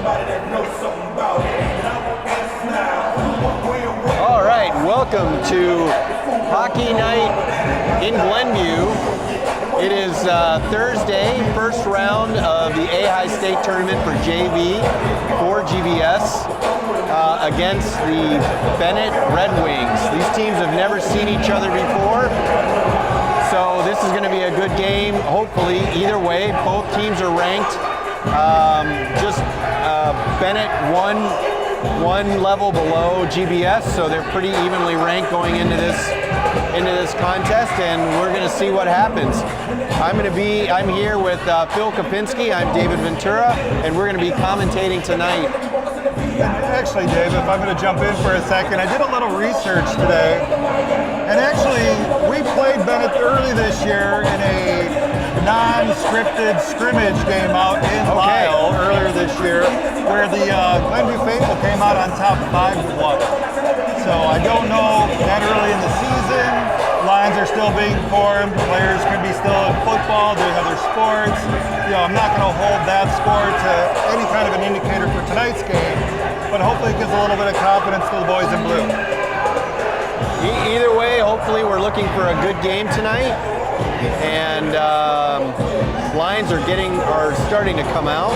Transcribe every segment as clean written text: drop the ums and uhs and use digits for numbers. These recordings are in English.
All right, welcome to Hockey Night in Glenview. It is Thursday, first round of the AHAI State Tournament for JV for GBS against the Benet Redwings. These teams have never seen each other before, so this is going to be a good game, hopefully. Either way, both teams are ranked. Benet one level below GBS, so they're pretty evenly ranked going into this contest, and we're going to see what happens. I'm here with Phil Kopinski. I'm David Ventura, and we're going to be commentating tonight. Actually, Dave, if I'm going to jump in for a second, I did a little research today, and actually, we played Benet early this year in a non-scripted scrimmage game out in Lyle earlier this year, where the Glenview Faithful came out on top 5-1. So I don't know that early in the season. Lines are still being formed. Players could be still in football, doing other sports. I'm not going to hold that score to any kind of an indicator for tonight's game, but hopefully it gives a little bit of confidence to the boys in blue. Either way, hopefully we're looking for a good game tonight, and lines are starting to come out.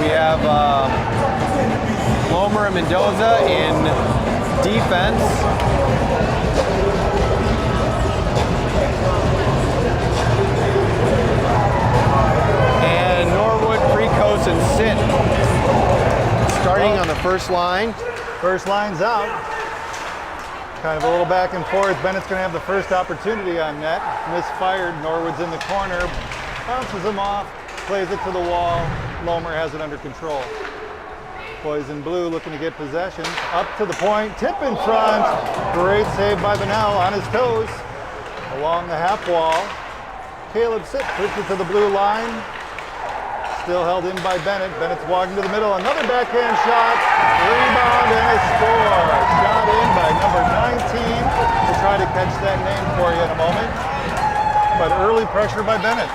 We have Lomer and Mendoza in defense. And Norwood, Precos, and Sit starting on the first line. First line's out. Kind of a little back and forth. Bennett's going to have the first opportunity on net. Misfired. Norwood's in the corner. Bounces him off. Plays it to the wall. Lomer has it under control. Boys in blue looking to get possession. Up to the point. Tip in front. Great save by Benel on his toes. Along the half wall. Caleb Sitt puts it to the blue line. Still held in by Benet. Bennett's walking to the middle. Another backhand shot. Rebound and a score. Shot in by number 19. We'll try to catch that name for you in a moment. But early pressure by Benet.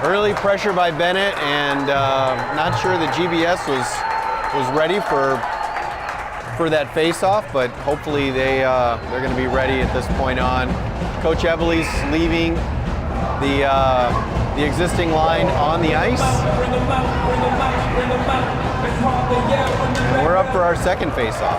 Early pressure by Benet, and not sure that GBS was ready for that face-off, but hopefully they're going to be ready at this point on. Coach Eberle's leaving the existing line on the ice. And we're up for our second face-off.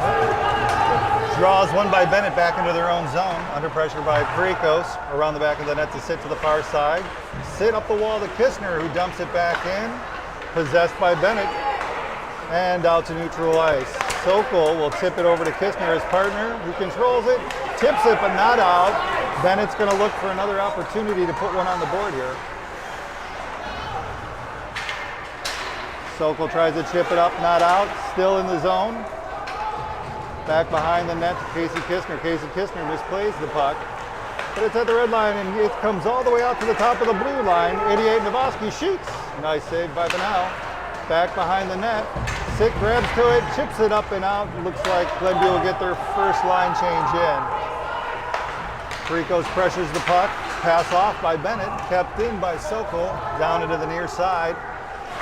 Draws one by Benet back into their own zone. Under pressure by Precos. Around the back of the net to Sit to the far side. Sit up the wall to Kistner, who dumps it back in. Possessed by Benet. And out to neutral ice. Sokol will tip it over to Kistner, his partner, who controls it. Tips it, but not out. Bennett's going to look for another opportunity to put one on the board here. Sokol tries to chip it up, not out. Still in the zone. Back behind the net to Casey Kistner. Casey Kistner misplays the puck, but it's at the red line, and it comes all the way out to the top of the blue line. 88 Novoski shoots. Nice save by Benel. Back behind the net. Sitt grabs to it, chips it up and out. Looks like Glenview will get their first line change in. Precos pressures the puck. Pass off by Benet. Kept in by Sokol. Down into the near side.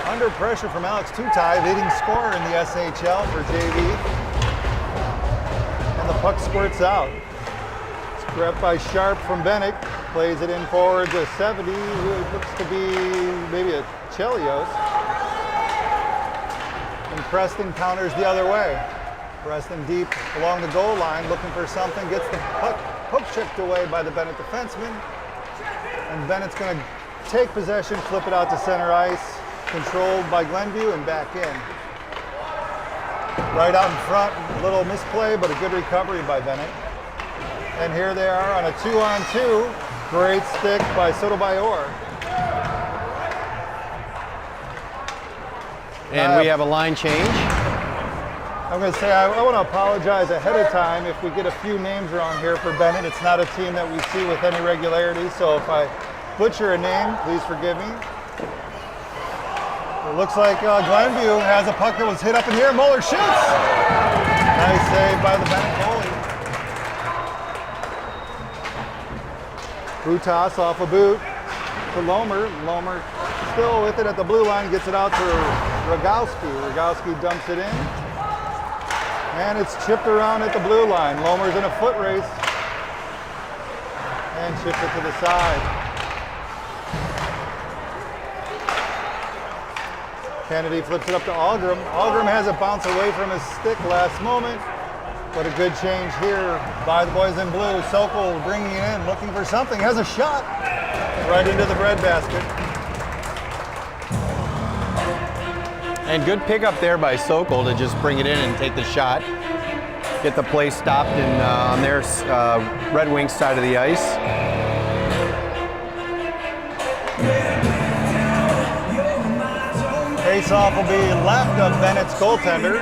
Under pressure from Alex Tutai, leading scorer in the SHL for JV. And the puck squirts out. It's grabbed by Sharp from Benet. Plays it in forward to 70, who looks to be maybe a Chelios. And Preston counters the other way. Preston deep along the goal line, looking for something. Gets the puck hook checked away by the Benet defenseman. And Bennett's going to take possession, flip it out to center ice. Controlled by Glenview and back in. Right out in front, a little misplay, but a good recovery by Benet. And here they are on a 2-on-2. Great stick by Sotomayor. And we have a line change. I'm going to say I want to apologize ahead of time if we get a few names wrong here for Benet. It's not a team that we see with any regularity, so if I butcher a name, please forgive me. It looks like Glenview has a puck that was hit up in here. Muller shoots. Nice save by the Benet goalie. Brutas off a boot to Lomer. Lomer still with it at the blue line, gets it out to Rogowski. Rogowski dumps it in. And it's chipped around at the blue line. Lomer's in a foot race. And chips it to the side. Kennedy flips it up to Algrim. Algrim has it bounce away from his stick last moment. But a good change here by the boys in blue. Sokol bringing it in, looking for something. Has a shot right into the breadbasket. And good pickup there by Sokol to just bring it in and take the shot. Get the play stopped on their Red Wings side of the ice. Face-off will be left of Bennett's goaltender.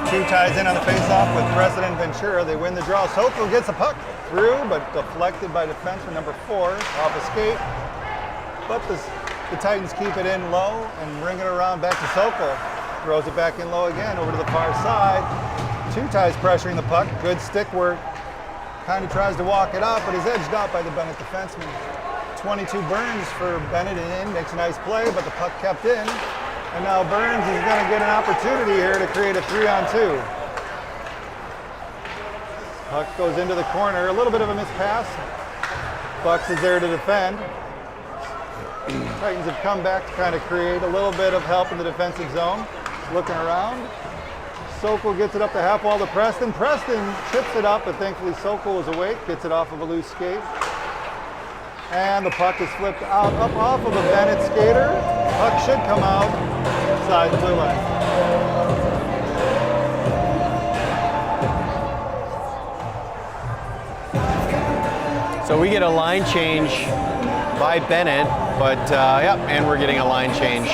Two ties in on the face-off with President Ventura. They win the draw. Sokol gets the puck through, but deflected by defenseman number 4 off a skate. But the Titans keep it in low and bring it around back to Sokol. Throws it back in low again over to the far side. Two ties pressuring the puck. Good stick work. Kind of tries to walk it up, but is edged out by the Bennett defenseman. 22 Burns for Bennett in. Makes a nice play, but the puck kept in. And now Burns is going to get an opportunity here to create a 3-on-2. Puck goes into the corner. A little bit of a mispass. Bucks is there to defend. Titans have come back to kind of create a little bit of help in the defensive zone. Looking around. Sokol gets it up the half wall to Preston. Preston chips it up, but thankfully Sokol is awake. Gets it off of a loose skate. And the puck is flipped out, up off of a Bennett skater. Puck should come out inside the blue line. So we get a line change by Bennett, but yep, and we're getting a line change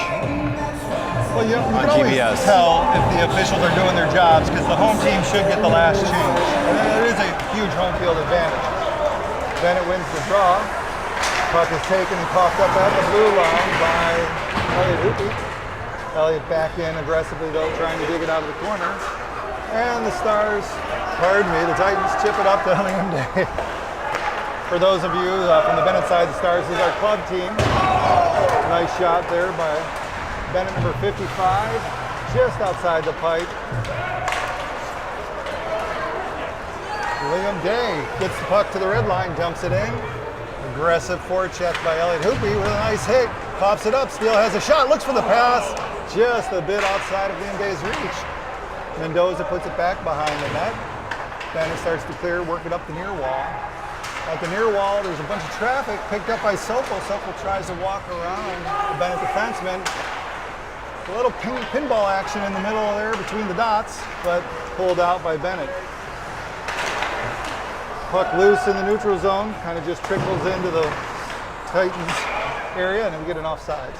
Well, you can on always GBS. tell if the officials are doing their jobs because the home team should get the last change. And it is a huge home field advantage. Bennett wins the draw. Puck is taken and coughed up at the blue line by Elliot Hoopy. Elliot back in aggressively though, trying to dig it out of the corner. And the Stars, pardon me, the Titans chip it up to Liam Day. For those of you from the Bennett side, the Stars is our club team. Nice shot there by Bennett, number 55, just outside the pipe. Liam Day gets the puck to the red line, dumps it in. Aggressive forecheck by Elliot Hoopy with a nice hit. Pops it up, Steele has a shot, looks for the pass, just a bit outside of Liam Day's reach. Mendoza puts it back behind the net. Bennett starts to clear, work it up the near wall. At the near wall, there's a bunch of traffic picked up by Sokol. Sokol tries to walk around the Bennett defenseman. A little pinball action in the middle there between the dots, but pulled out by Bennett. Puck loose in the neutral zone, kind of just trickles into the Titans area, and then we get an offsides.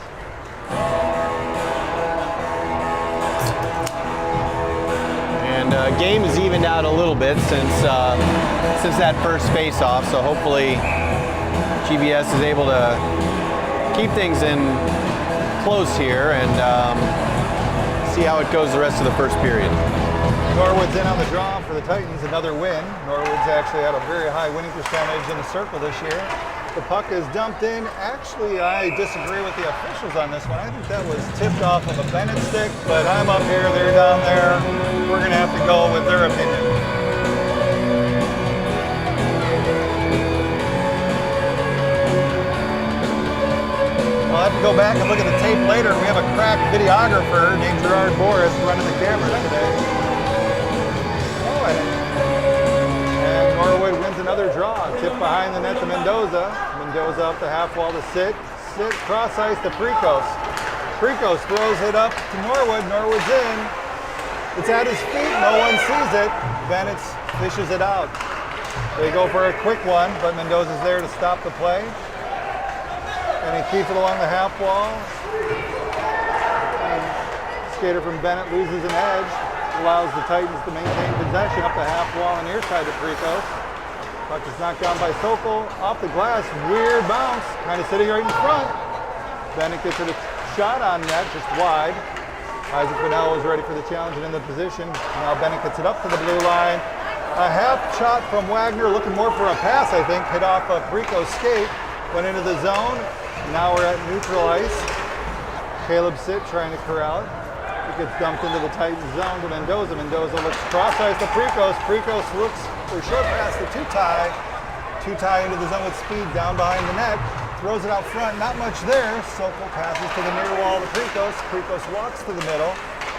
And game is evened out a little bit since that first face-off, so hopefully GBS is able to keep things in close here and see how it goes the rest of the first period. Norwood's in on the draw for the Titans, another win. Norwood's actually had a very high winning percentage in the circle this year. The puck is dumped in. Actually, I disagree with the officials on this one. I think that was tipped off of a Bennett stick, but I'm up here, they're down there. We're gonna have to go with their opinion. I'll have to go back and look at the tape later. We have a crack videographer named Gerard Boris running the camera today. And Norwood wins another draw. Tip behind the net to Mendoza. Mendoza up the half wall to sit, cross ice to Prikos. Prikos throws it up to Norwood. Norwood's in. It's at his feet. No one sees it. Bennett fishes it out. They go for a quick one, but Mendoza's there to stop the play. And he keeps it along the half wall. And skater from Bennett loses an edge. Allows the Titans to maintain possession up the half wall on the near side of Prikos. Puck is knocked down by Sokol. Off the glass, weird bounce, kind of sitting right in front. Bennett gets a shot on net, just wide. Isaac Vanell was ready for the challenge and in the position. Now Bennett gets it up to the blue line. A half shot from Wagner, looking more for a pass, I think. Hit off a Prikos skate, went into the zone. Now we're at neutral ice. Caleb Sitt trying to corral it. It gets dumped into the Titan zone to Mendoza. Mendoza looks cross-ice to Prikos. Prikos looks for a short pass to Tutai. Tutai into the zone with speed down behind the net. Throws it out front, not much there. Sokol passes to the near wall to Prikos. Prikos walks to the middle.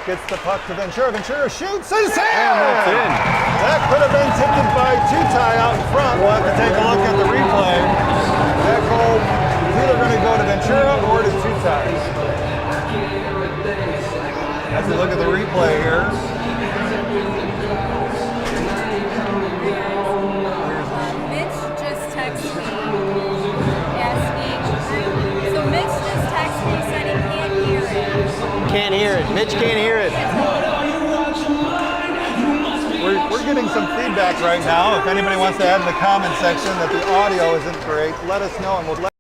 Gets the puck to Ventura. Ventura shoots and saves! And that's in. That could have been tipped by Tutai out in front. We'll have to take a look at the replay. That goal is either going to go to Ventura or to Tutai. As we look at the replay here. Mitch just texted me asking. So Mitch just texted me saying he can't hear it. Can't hear it. Mitch can't hear it. We're getting some feedback right now. If anybody wants to add in the comment section that the audio isn't great, let us know and we'll let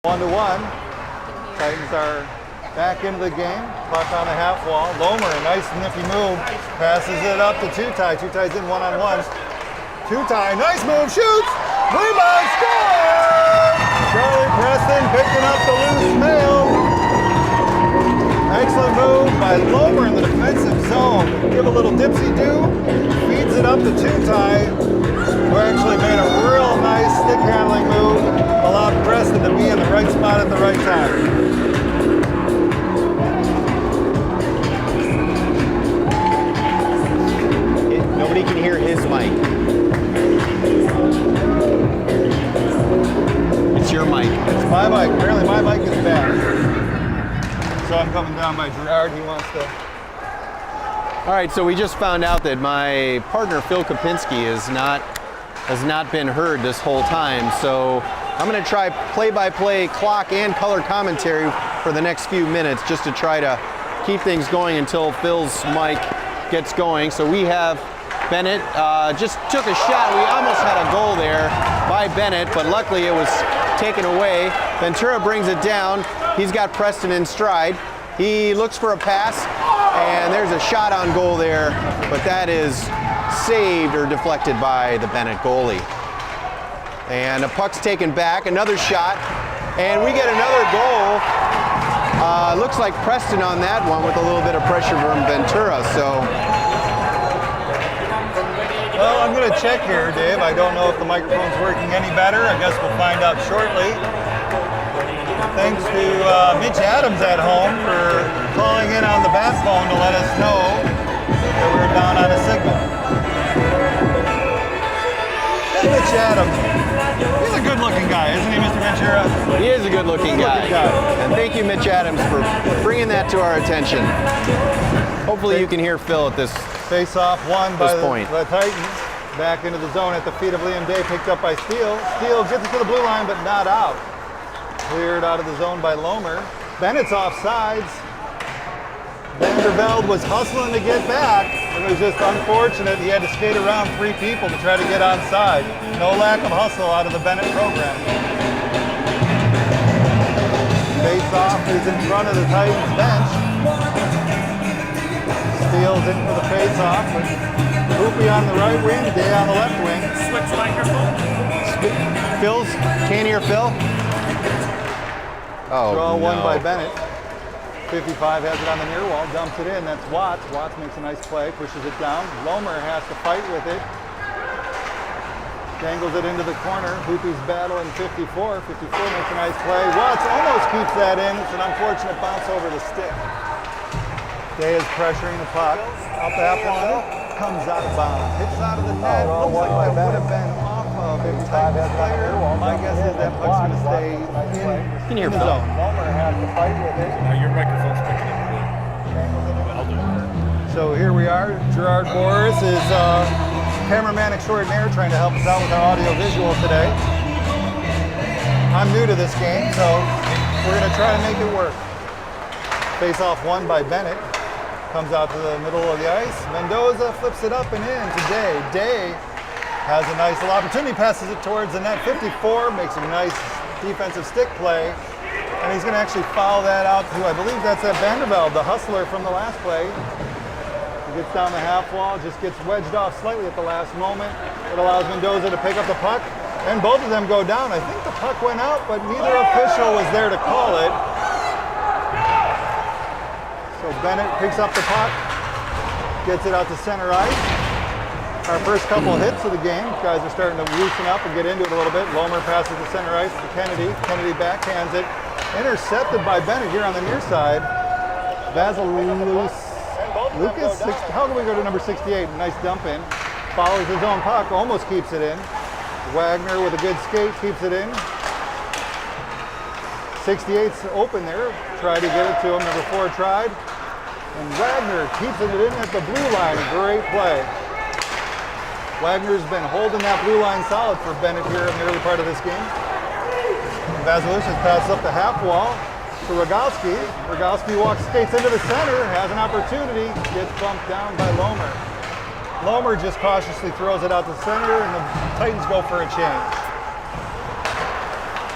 1-1. Titans are back into the game. Puck on the half wall. Lomer, a nice nifty move. Passes it up to Tutai. Tutai's in one-on-one. Tutai, nice move, shoots! Rebound, score! Charlie Preston picking up the loose mail. Excellent move by Lomer in the defensive zone. Give a little dipsy-do. Feeds it up to Tutai, who actually made a real nice stick handling move. Allowed Preston to be in the right spot at the right time. Nobody can hear his mic. It's your mic. It's my mic. Apparently my mic is bad. So I'm coming down by Gerard. He wants to. All right, so we just found out that my partner Phil Kopinski has not been heard this whole time. So I'm going to try play-by-play clock and color commentary for the next few minutes just to try to keep things going until Phil's mic gets going. So we have Benet just took a shot. We almost had a goal there by Benet, but luckily it was taken away. Ventura brings it down. He's got Preston in stride. He looks for a pass, and there's a shot on goal there, but that is saved or deflected by the Benet goalie. And a puck's taken back, another shot, and we get another goal. Looks like Preston on that one with a little bit of pressure from Ventura, so. Well, I'm going to check here, Dave. I don't know if the microphone's working any better. I guess we'll find out shortly. Thanks to Mitch Adams at home for calling in on the bat phone to let us know that we're down on a signal. Mitch Adams, he's a good-looking guy, isn't he, Mr. Ventura? He is a good-looking guy. And thank you, Mitch Adams, for bringing that to our attention. Hopefully you can hear Phil at this Face-off won by the Titans. Back into the zone at the feet of Liam Day, picked up by Steele. Steele gets it to the blue line, but not out. Cleared out of the zone by Lomer. Bennett's offsides. Vandervelde was hustling to get back. It was just unfortunate he had to skate around three people to try to get onside. No lack of hustle out of the Benet program. Face-off is in front of the Titans bench. Steele's in for the face-off. Hoopy on the right wing, Day on the left wing. Switch microphone. Phil's, can't hear Phil? Oh, Draw won no. by Benet. 55 has it on the near wall, dumps it in. That's Watts. Watts makes a nice play, pushes it down. Lomer has to fight with it. Dangles it into the corner. Hoopy's battling 54. 54 makes a nice play. Watts almost keeps that in. It's an unfortunate bounce over the stick. Day is pressuring the puck. Up that one, comes out of bounds. Hits out of the net. Looks like that would have been off of a Titans player. My guess is that puck's going to stay in the zone. Lomer has to fight with it. Your microphone's picking up. So here we are. Gerard Boris is cameraman extraordinaire trying to help us out with our audio visual today. I'm new to this game, so we're going to try to make it work. Face-off won by Benet. Comes out to the middle of the ice. Mendoza flips it up and in to Day. Day has a nice little opportunity, passes it towards the net. 54 makes a nice defensive stick play. And he's going to actually foul that out to, I believe that's at Vandervelde, the hustler from the last play. He gets down the half wall, just gets wedged off slightly at the last moment. It allows Mendoza to pick up the puck And both of them go down. I think the puck went out, but neither official was there to call it. So Benet picks up the puck, gets it out to center ice. Our first couple of hits of the game. Guys are starting to loosen up and get into it a little bit. Lomer passes to center ice to Kennedy. Kennedy backhands it. Intercepted by Benet here on the near side. Lucas, how do we go to number 68? Nice dump in. Follows his own puck, almost keeps it in. Wagner with a good skate keeps it in. 68's open there. Tried to get it to him. Number 4 tried. And Wagner keeps it in at the blue line. Great play. Wagner's been holding that blue line solid for Benet here in the early part of this game. Vasilicius passes up the half wall to Rogalski. Rogalski skates into the center, has an opportunity, gets bumped down by Lomer. Lomer just cautiously throws it out the center, and the Titans go for a change.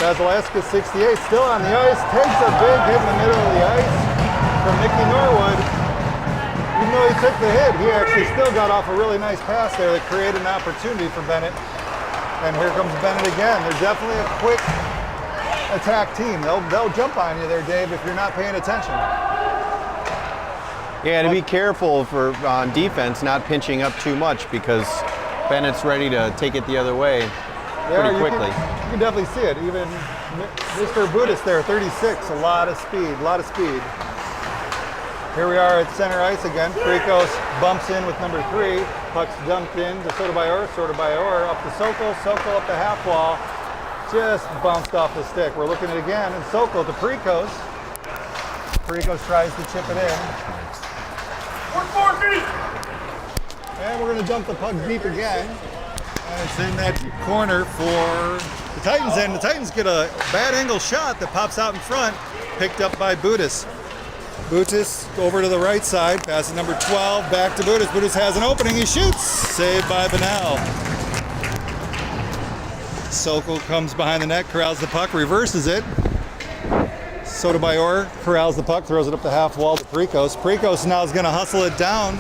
Vasilevsky, 68, still on the ice, takes a big hit in the middle of the ice from Mickey Norwood. Even though he took the hit, he actually still got off a really nice pass there that created an opportunity for Benet. And here comes Benet again. They're definitely a quick attack team. They'll jump on you there, Dave, if you're not paying attention. Yeah, to be careful on defense, not pinching up too much because Bennett's ready to take it the other way pretty quickly. You can definitely see it. Even Mr. Budis there, 36, a lot of speed. Here we are at center ice again. Frikos bumps in with number 3. Puck's dumped in to Sotomayor up to Sokol. Sokol up the half wall. Just bounced off the stick. We're looking at it again. And Sokol to Frikos. Frikos tries to chip it in. And we're going to dump the puck deep again. And it's in that corner for the Titans. And the Titans get a bad angle shot that pops out in front, picked up by Budis. Budis over to the right side, passes number 12, back to Budis. Budis has an opening, he shoots, saved by Benel. Sokol comes behind the net, corrals the puck, reverses it. Sotomayor corrals the puck, throws it up the half wall to Frikos. Frikos now is going to hustle it down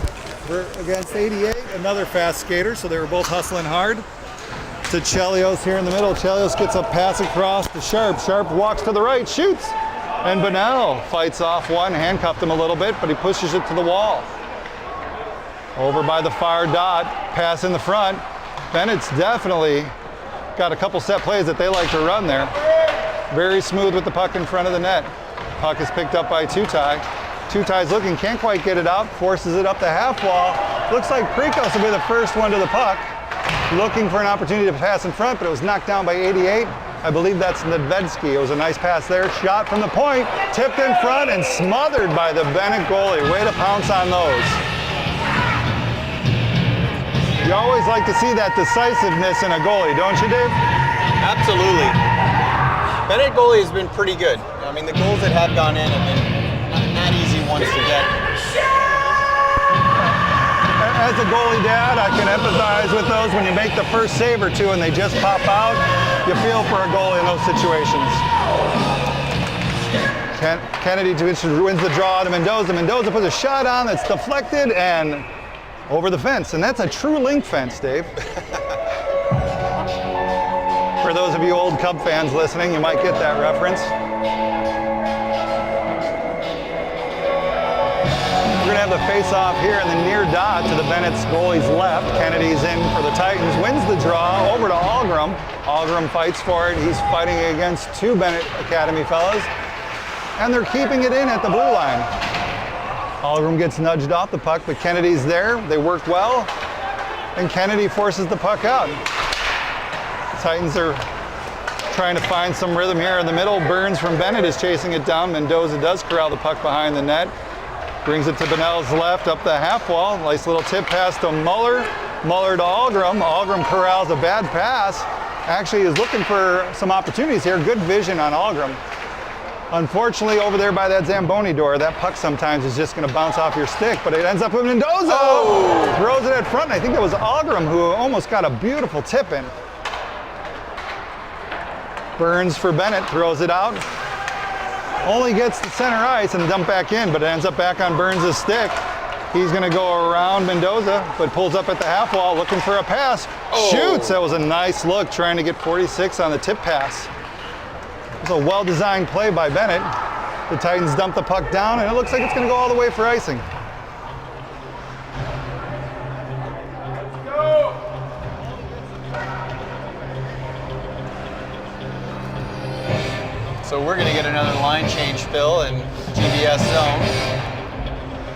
against 88, another fast skater, so they were both hustling hard. To Chelios here in the middle. Chelios gets a pass across to Sharp. Sharp walks to the right, shoots. And Benel fights off one, handcuffed him a little bit, but he pushes it to the wall. Over by the far dot, pass in the front. Bennett's definitely got a couple set plays that they like to run there. Very smooth with the puck in front of the net. Puck is picked up by Tutai. Tutai's looking, can't quite get it out, forces it up the half wall. Looks like Frikos will be the first one to the puck. Looking for an opportunity to pass in front, but it was knocked down by 88. I believe that's Nedvedski. It was a nice pass there. Shot from the point, tipped in front and smothered by the Benet goalie. Way to pounce on those. You always like to see that decisiveness in a goalie, don't you, Dave? Absolutely. Benet goalie has been pretty good. I mean, the goals that have gone in have been not easy ones to get. As a goalie dad, I can empathize with those when you make the first save or two and they just pop out. You feel for a goalie in those situations. Kennedy wins the draw to Mendoza. Mendoza puts a shot on that's deflected and over the fence. And that's a true link fence, Dave. For those of you old Cub fans listening, you might get that reference. We're going to have the face-off here in the near dot to the Bennett's goalie's left. Kennedy's in for the Titans, wins the draw over to Algrim. Algrim fights for it. He's fighting against 2 Benet Academy fellas. And they're keeping it in at the blue line. Algrim gets nudged off the puck, but Kennedy's there. They work well. And Kennedy forces the puck out. Titans are trying to find some rhythm here in the middle. Burns from Benet is chasing it down. Mendoza does corral the puck behind the net. Brings it to Benel's left up the half wall. Nice little tip pass to Muller. Muller to Algrim. Algrim corrals a bad pass. Actually is looking for some opportunities here. Good vision on Algrim. Unfortunately, over there by that Zamboni door, that puck sometimes is just going to bounce off your stick, but it ends up with Mendoza. Oh! Throws it at front. I think that was Algrim who almost got a beautiful tip in. Burns for Benet, throws it out. Only gets to center ice and dump back in, but it ends up back on Burns' stick. He's going to go around Mendoza, but pulls up at the half wall looking for a pass. Shoots. That was a nice look, trying to get 46 on the tip pass. It was a well-designed play by Benet. The Titans dump the puck down, and it looks like it's going to go all the way for icing. So we're going to get another line change, Phil, in GBS zone.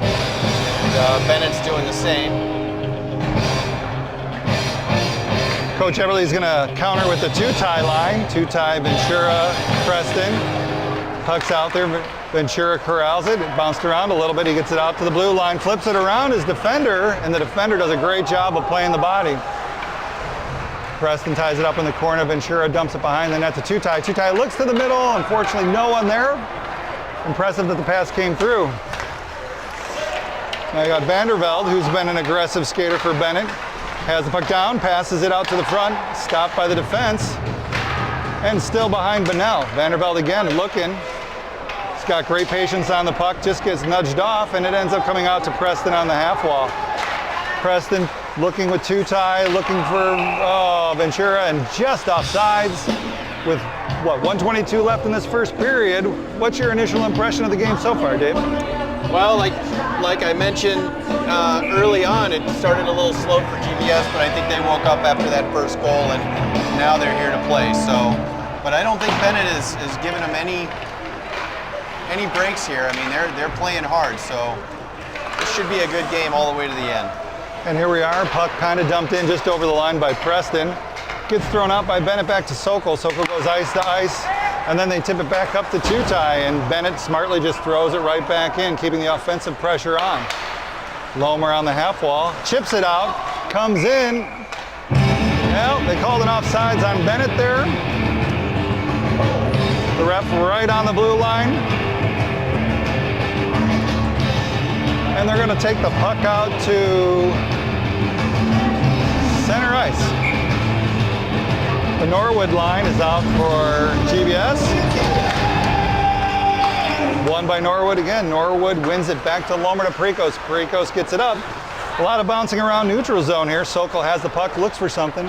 And Bennett's doing the same. Coach Everly's going to counter with the two-tie line. Two-tie, Ventura, Preston. Puck's out there. Ventura corrals it. It bounced around a little bit. He gets it out to the blue line, flips it around his defender, and the defender does a great job of playing the body. Preston ties it up in the corner. Ventura dumps it behind the net to Two-tie. Two-tie looks to the middle. Unfortunately, no one there. Impressive that the pass came through. Now you got Vandervelde, who's been an aggressive skater for Benet. Has the puck down, passes it out to the front, stopped by the defense, and still behind Benel. Vandervelde again looking. He's got great patience on the puck, just gets nudged off, and it ends up coming out to Preston on the half wall. Preston looking with Two-tie, looking for Ventura, and just offsides with, 122 left in this first period. What's your initial impression of the game so far, Dave? Well, like I mentioned early on, it started a little slow for GBS, but I think they woke up after that first goal, and now they're here to play. So, but I don't think Benet is giving them any breaks here. I mean, they're playing hard, so this should be a good game all the way to the end. And here we are, puck kind of dumped in just over the line by Preston. Gets thrown out by Benet back to Sokol. Sokol goes ice to ice, and then they tip it back up to Two-tie, and Benet smartly just throws it right back in, keeping the offensive pressure on. Lomer on the half wall, chips it out, comes in. Well, they called an offsides on Benet there. The ref right on the blue line. And they're going to take the puck out to center ice. The Norwood line is out for GBS. Won by Norwood again. Norwood wins it back to Lomer to Prikos. Prikos gets it up. A lot of bouncing around neutral zone here. Sokol has the puck, looks for something.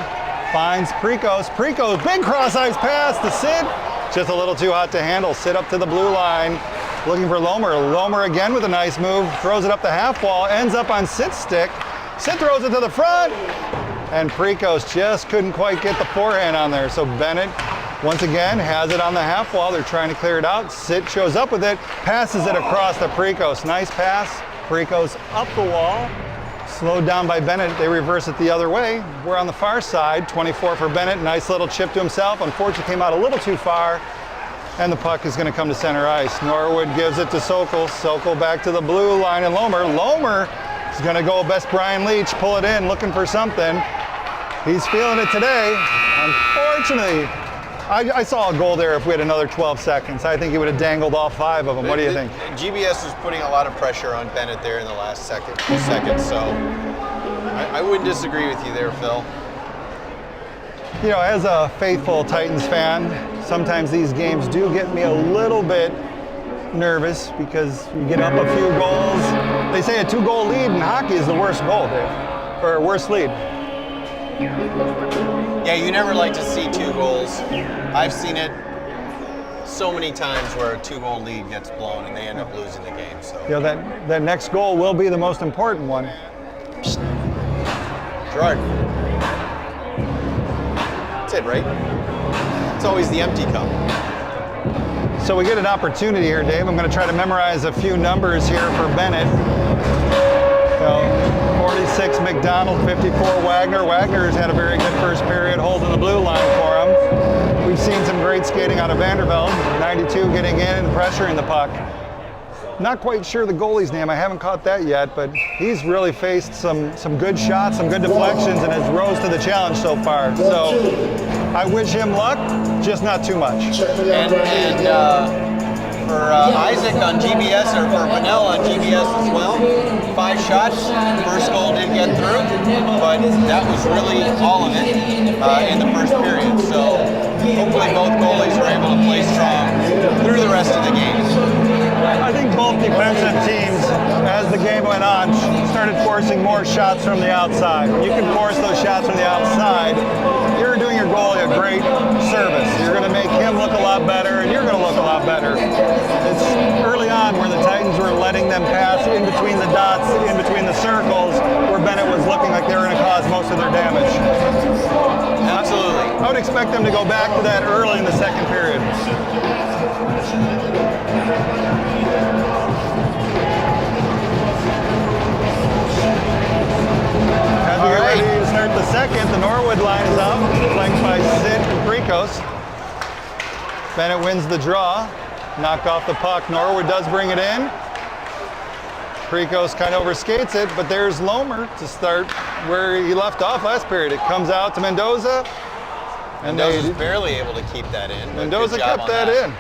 Finds Prikos. Prikos, big cross-ice pass to Sid. Just a little too hot to handle. Sid up to the blue line. Looking for Lomer. Lomer again with a nice move. Throws it up the half wall. Ends up on Sid's stick. Sid throws it to the front. And Prikos just couldn't quite get the forehand on there. So Benet, once again, has it on the half wall. They're trying to clear it out. Sid shows up with it. Passes it across to Prikos. Nice pass. Prikos up the wall. Slowed down by Benet. They reverse it the other way. We're on the far side. 24 for Benet. Nice little chip to himself. Unfortunately, came out a little too far. And the puck is going to come to center ice. Norwood gives it to Sokol. Sokol back to the blue line and Lomer. Lomer is going to go best Brian Leach, pull it in, looking for something. He's feeling it today. Unfortunately, I saw a goal there if we had another 12 seconds. I think he would have dangled all 5 of them. What do you think? GBS was putting a lot of pressure on Benet there in the last few seconds, so I wouldn't disagree with you there, Phil. You know, as a faithful Titans fan, sometimes these games do get me a little bit nervous because you get up a few goals. They say a 2-goal lead in hockey is the worst goal, Dave, or worst lead. Yeah, you never like to see 2 goals. I've seen it so many times where a 2-goal lead gets blown and they end up losing the game. So You know, that next goal will be the most important one. Gerard. That's it, right? It's always the empty cup. So we get an opportunity here, Dave. I'm going to try to memorize a few numbers here for Benet. So 46 McDonald, 54 Wagner. Wagner's had a very good first period holding the blue line for him. We've seen some great skating out of Vandervelde. 92 getting in and pressuring the puck. Not quite sure the goalie's name. I haven't caught that yet, but he's really faced some good shots, some good deflections, and has rose to the challenge so far. So I wish him luck, just not too much. And for Isaac on GBS, or for Vanel on GBS as well, 5 shots. First goal didn't get through, but that was really all of it in the first period. So hopefully both goalies are able to play strong through the rest of the game. I think both defensive teams, as the game went on, started started forcing more shots from the outside. When you can force those shots from the outside, you're doing your goalie a great service. You're going to make him look a lot better, and you're going to look a lot better. It's early on where the Titans were letting them pass in between the dots, in between the circles, where Benet was looking like they were going to cause most of their damage. Absolutely. I would expect them to go back to that early in the second period. As we get ready to start the second, the Norwood line is up, flanked by Sid and Prikos. Benet wins the draw, knocked off the puck. Norwood does bring it in. Prikos kind of overskates it, but there's Lomer to start where he left off last period. It comes out to Mendoza. And Mendoza's barely able to keep that in. Mendoza kept that in.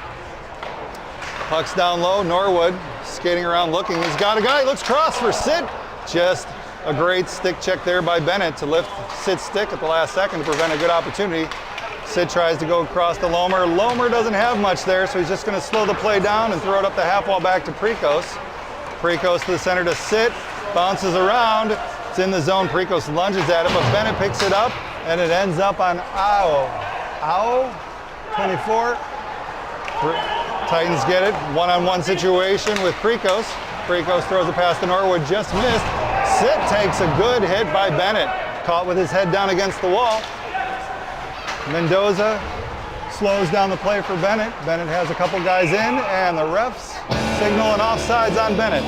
Puck's down low. Norwood skating around looking. He's got a guy. He looks cross for Sid. Just a great stick check there by Benet to lift Sid's stick at the last second to prevent a good opportunity. Sid tries to go across to Lomer. Lomer doesn't have much there, so he's just going to slow the play down and throw it up the half wall back to Prikos. Prikos to the center to Sid. Bounces around. It's in the zone. Prikos lunges at it, but Benet picks it up, and it ends up on AHAI, 24. Titans get it. One-on-one situation with Prikos. Prikos throws it past the Norwood, just missed. Sid takes a good hit by Benet. Caught with his head down against the wall. Mendoza slows down the play for Benet. Benet has a couple guys in, and the refs signal an offsides on Benet.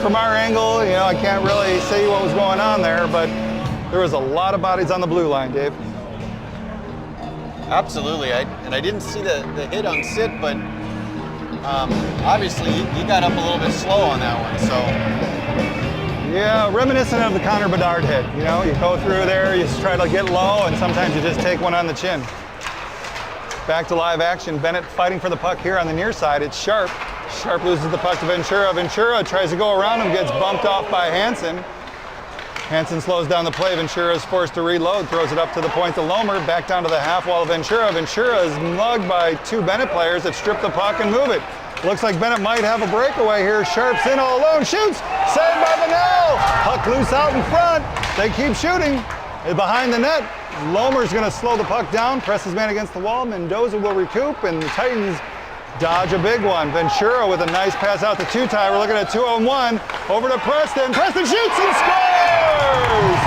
From our angle, I can't really see what was going on there, but there was a lot of bodies on the blue line, Dave. Absolutely, I didn't see the hit on Sid, but obviously he got up a little bit slow on that one, so. Yeah, reminiscent of the Connor Bedard hit. You go through there, you just try to get low, and sometimes you just take one on the chin. Back to live action. Benet fighting for the puck here on the near side. It's Sharp. Sharp loses the puck to Ventura. Ventura tries to go around him, gets bumped off by Hansen. Hansen slows down the play. Ventura is forced to reload, throws it up to the point to Lomer, back down to the half wall of Ventura. Ventura is mugged by two Benet players that strip the puck and move it. Looks like Benet might have a breakaway here. Sharp's in all alone, shoots, saved by Vanel. Puck loose out in front. They keep shooting. Behind the net, Lomer's going to slow the puck down, press his man against the wall. Mendoza will recoup, and the Titans dodge a big one. Ventura with a nice pass out to Two-Tie. We're looking at 2-on-1. Over to Preston. Preston shoots and scores!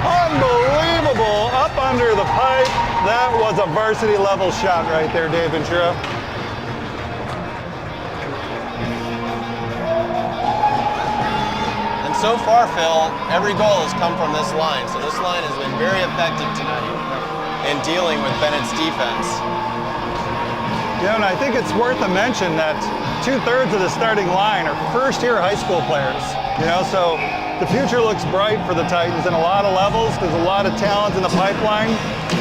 Unbelievable. Up under the pipe. That was a varsity level shot right there, Dave Ventura. So far, Phil, every goal has come from this line. So this line has been very effective tonight in dealing with Benet's defense. And I think it's worth a mention that 2/3 of the starting line are first-year high school players. So the future looks bright for the Titans in a lot of levels. There's a lot of talent in the pipeline.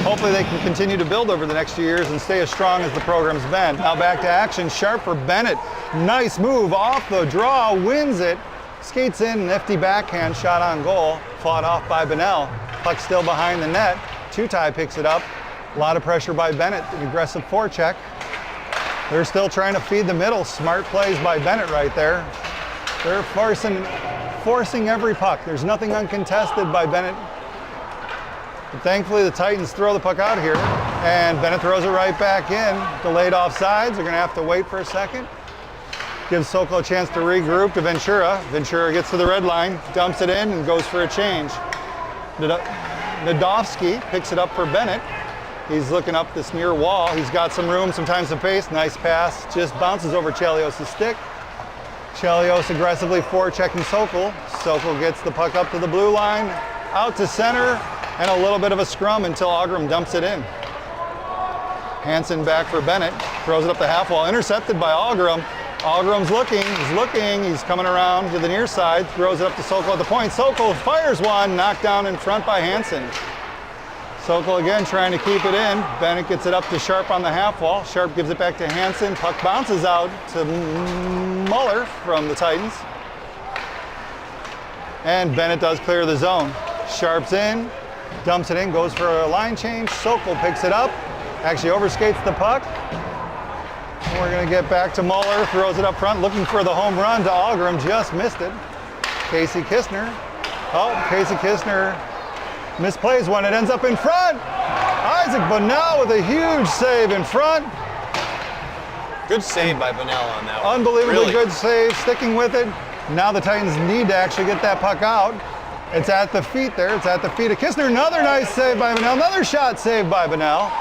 Hopefully they can continue to build over the next few years and stay as strong as the program's been. Now back to action. Sharp for Benet. Nice move off the draw, wins it. Skates in, nifty backhand shot on goal, fought off by Benel. Puck still behind the net. Two-Tie picks it up. A lot of pressure by Benet, an aggressive forecheck. They're still trying to feed the middle. Smart plays by Benet right there. They're forcing every puck. There's nothing uncontested by Benet. But thankfully the Titans throw the puck out here, and Benet throws it right back in. Delayed offsides, they're gonna have to wait for a second. Gives Sokol a chance to regroup to Ventura. Ventura gets to the red line, dumps it in, and goes for a change. Nadovsky picks it up for Benet. He's looking up this near wall. He's got some room, sometimes some pace. Nice pass, just bounces over Chelios' stick. Chelios aggressively forechecking Sokol. Sokol gets the puck up to the blue line, out to center, and a little bit of a scrum until Augram dumps it in. Hansen back for Benet, throws it up the half wall, intercepted by Augram. Algram's looking, he's coming around to the near side, throws it up to Sokol at the point. Sokol fires one, knocked down in front by Hansen. Sokol again trying to keep it in. Benet gets it up to Sharp on the half wall. Sharp gives it back to Hansen. Puck bounces out to Muller from the Titans. And Benet does clear the zone. Sharp's in, dumps it in, goes for a line change. Sokol picks it up, actually overskates the puck. We're going to get back to Muller, throws it up front, looking for the home run to Algram, just missed it. Casey Kistner. Oh, Casey Kistner misplays one, it ends up in front. Isaac Bunnell with a huge save in front. Good save by Bunnell on that one. Unbelievably Really. good save, sticking with it. Now the Titans need to actually get that puck out. It's at the feet there, it's at the feet of Kistner. Another nice save by Bunnell, another shot saved by Bunnell.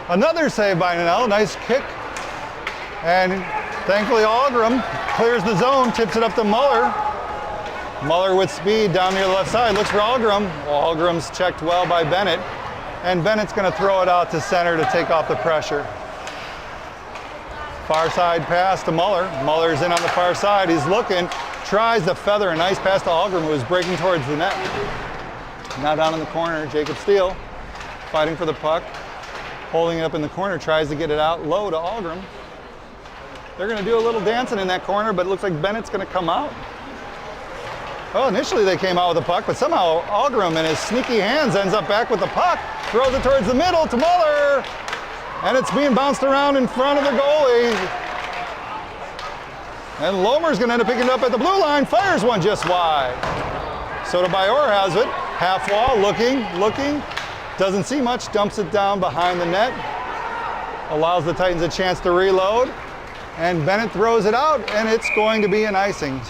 Another save by Bunnell, nice kick. And thankfully Algram clears the zone, tips it up to Muller. Muller with speed down near the left side, looks for Algram. Well, Algram's checked well by Benet. And Bennett's gonna throw it out to center to take off the pressure. Far side pass to Muller. Muller's in on the far side, he's looking, tries to feather a nice pass to Algram, who was breaking towards the net. Now down in the corner, Jacob Steele fighting for the puck. Holding it up in the corner, tries to get it out low to Algram. They're gonna do a little dancing in that corner, but it looks like Bennett's gonna come out. Well, initially they came out with the puck, but somehow Algram in his sneaky hands ends up back with the puck, throws it towards the middle to Muller, and it's being bounced around in front of the goalie. And Lomer's gonna end up picking it up at the blue line, fires one just wide. Sotomayor has it, half wall, looking, doesn't see much, dumps it down behind the net, allows the Titans a chance to reload, and Benet throws it out, and it's going to be an icing.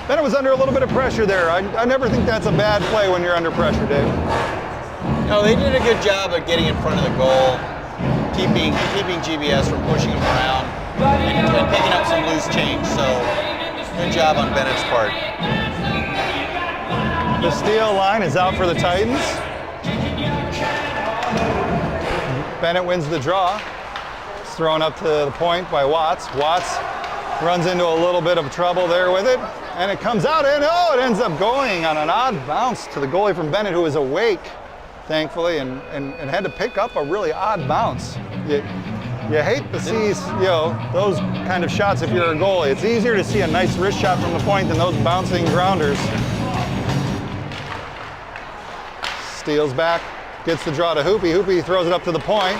Benet was under a little bit of pressure there. I never think that's a bad play when you're under pressure, Dave. No, they did a good job of getting in front of the goal, keeping GBS from pushing them around, and picking up some loose change. So, good job on Bennett's part. The steal line is out for the Titans. Benet wins the draw. It's thrown up to the point by Watts. Watts runs into a little bit of trouble there with it, and it comes out, and it ends up going on an odd bounce to the goalie from Benet, who was awake, thankfully, and had to pick up a really odd bounce. You hate to see, those kind of shots if you're a goalie. It's easier to see a nice wrist shot from the point than those bouncing grounders. Steals back, gets the draw to Hoopy. Hoopy throws it up to the point.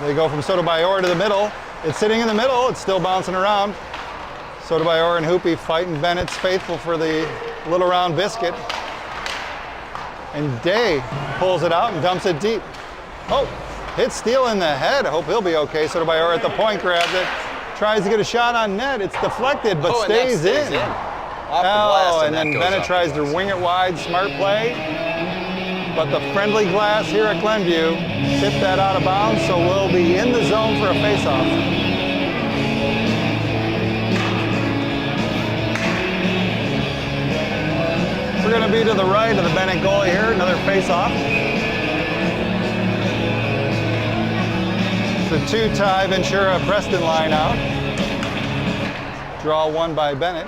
They go from Sotomayor to the middle. It's sitting in the middle, it's still bouncing around. Sotomayor and Hoopy fighting Bennett's faithful for the little round biscuit. And Day pulls it out and dumps it deep. Oh, hits Steele in the head. I hope he'll be okay. Sotomayor at the point grabs it. Tries to get a shot on net. It's deflected, but stays in. Off the glass, and then Benet tries to wing it wide. Smart play. But the friendly glass here at Glenview tipped that out of bounds, so we'll be in the zone for a face-off. We're going to be to the right of the Benet goalie here, another face-off. It's a 2-tie Ventura-Preston line out. Draw one by Benet.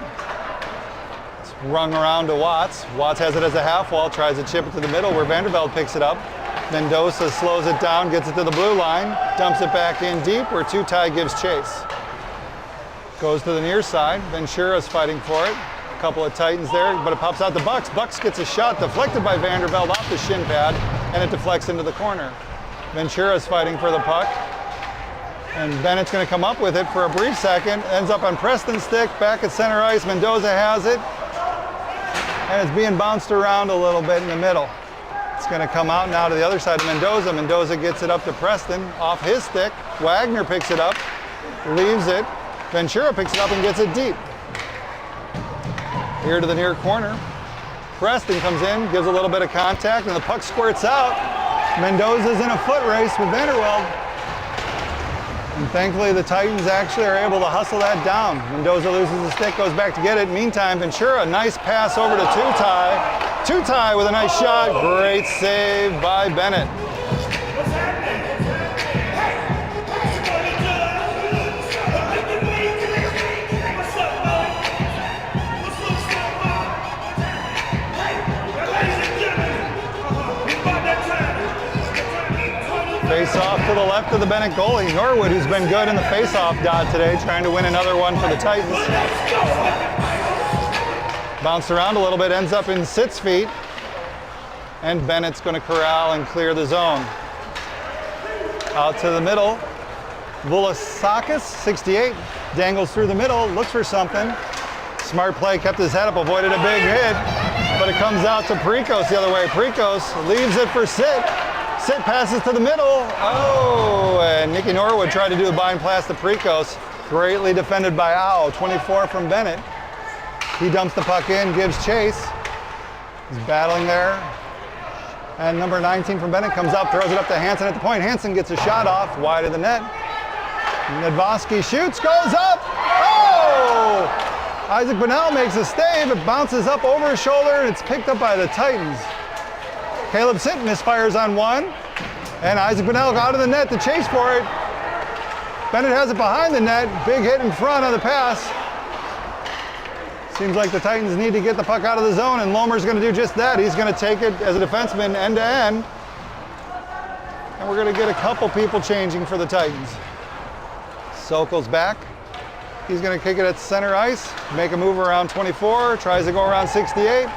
Rung around to Watts. Watts has it as a half wall, tries to chip it to the middle where Vandervelde picks it up. Mendoza slows it down, gets it to the blue line, dumps it back in deep where 2-tie gives chase. Goes to the near side. Ventura's fighting for it. A couple of Titans there, but it pops out to Bucks. Bucks gets a shot deflected by Vandervelde off the shin pad, and it deflects into the corner. Ventura's fighting for the puck. And Bennett's going to come up with it for a brief second. Ends up on Preston's stick, back at center ice. Mendoza has it. And it's being bounced around a little bit in the middle. It's going to come out now to the other side of Mendoza. Mendoza gets it up to Preston off his stick. Wagner picks it up, leaves it. Ventura picks it up and gets it deep. Here to the near corner. Preston comes in, gives a little bit of contact, and the puck squirts out. Mendoza's in a foot race with Vandervelde. And thankfully, the Titans actually are able to hustle that down. Mendoza loses the stick, goes back to get it. Meantime, Ventura, nice pass over to 2-tie. 2-tie with a nice shot. Great save by Benet. Face-off to the left of the Benet goalie. Norwood, who's been good in the face-off dot today, trying to win another one for the Titans. Bounced around a little bit, ends up in Sitt's feet. And Bennett's going to corral and clear the zone. Out to the middle. Vulasakis, 68, dangles through the middle, looks for something. Smart play, kept his head up, avoided a big hit, but it comes out to Prikos the other way. Prikos leaves it for Sit. Sit passes to the middle. Oh, and Nicky Norwood tried to do a bind pass to Prikos. Greatly defended by Ao, 24 from Benet. He dumps the puck in, gives chase. He's battling there. And number 19 from Benet comes up, throws it up to Hansen at the point. Hansen gets a shot off, wide of the net. Nedvosky shoots, goes up. Oh! Isaac Bunnell makes a stave. It bounces up over his shoulder, and it's picked up by the Titans. Caleb Sit misfires on one, and Isaac Bunnell out of the net to chase for it. Benet has it behind the net. Big hit in front on the pass. Seems like the Titans need to get the puck out of the zone, and Lomer's going to do just that. He's going to take it as a defenseman end to end. And we're going to get a couple people changing for the Titans. Sokol's back. He's going to kick it at center ice, make a move around 24, tries to go around 68.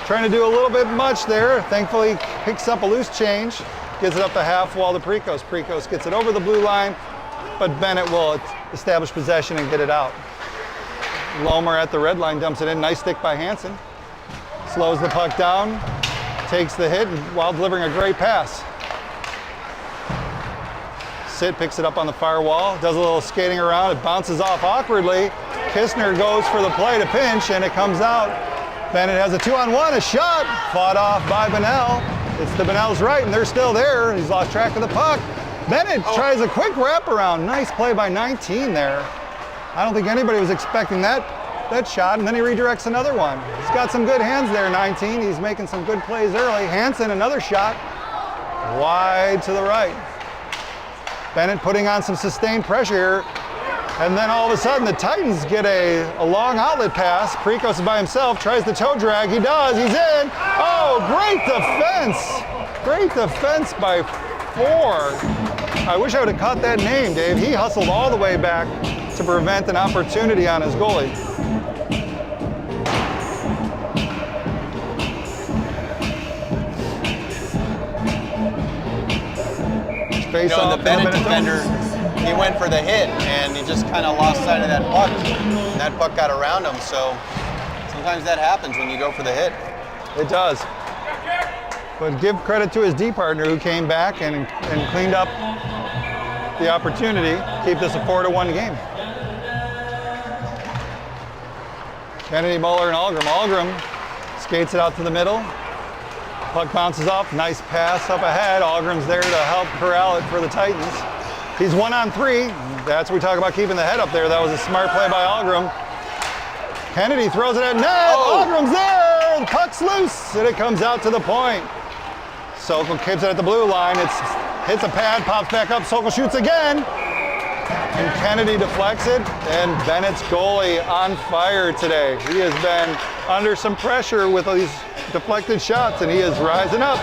Trying to do a little bit much there. Thankfully, picks up a loose change, gets it up the half wall to Prikos. Prikos gets it over the blue line, but Benet will establish possession and get it out. Lomer at the red line dumps it in. Nice stick by Hansen. Slows the puck down, takes the hit while delivering a great pass. Sit picks it up on the far wall, does a little skating around, it bounces off awkwardly. Kistner goes for the play to pinch, and it comes out. Benet has a 2-on-1, a shot, fought off by Bunnell. It's to Bunnell's right, and they're still there. He's lost track of the puck. Benet tries a quick wraparound. Nice play by 19 there. I don't think anybody was expecting that shot, and then he redirects another one. He's got some good hands there, 19. He's making some good plays early. Hansen, another shot, wide to the right. Benet putting on some sustained pressure here, and then all of a sudden the Titans get a long outlet pass. Prikos is by himself, tries the toe drag. He does, he's in. Oh, great defense. Great defense by 4. I wish I would have caught that name, Dave. He hustled all the way back to prevent an opportunity on his goalie. You know, the Benet defender, he went for the hit, and he just kind of lost sight of that puck. And that puck got around him, so sometimes that happens when you go for the hit. It does. But give credit to his D partner who came back and cleaned up the opportunity, keep this a 4-1 game. Kennedy, Muller, and Algrim. Algrim skates it out to the middle. Puck bounces off, nice pass up ahead. Algrim's there to help corral it for the Titans. He's 1-on-3. That's what we talk about keeping the head up there. That was a smart play by Algrim. Kennedy throws it at net. Algrim's there. The puck's loose, and it comes out to the point. Sokol keeps it at the blue line. It hits a pad, pops back up. Sokol shoots again. And Kennedy deflects it, and Bennett's goalie on fire today. He has been under some pressure with these deflected shots, and he is rising up.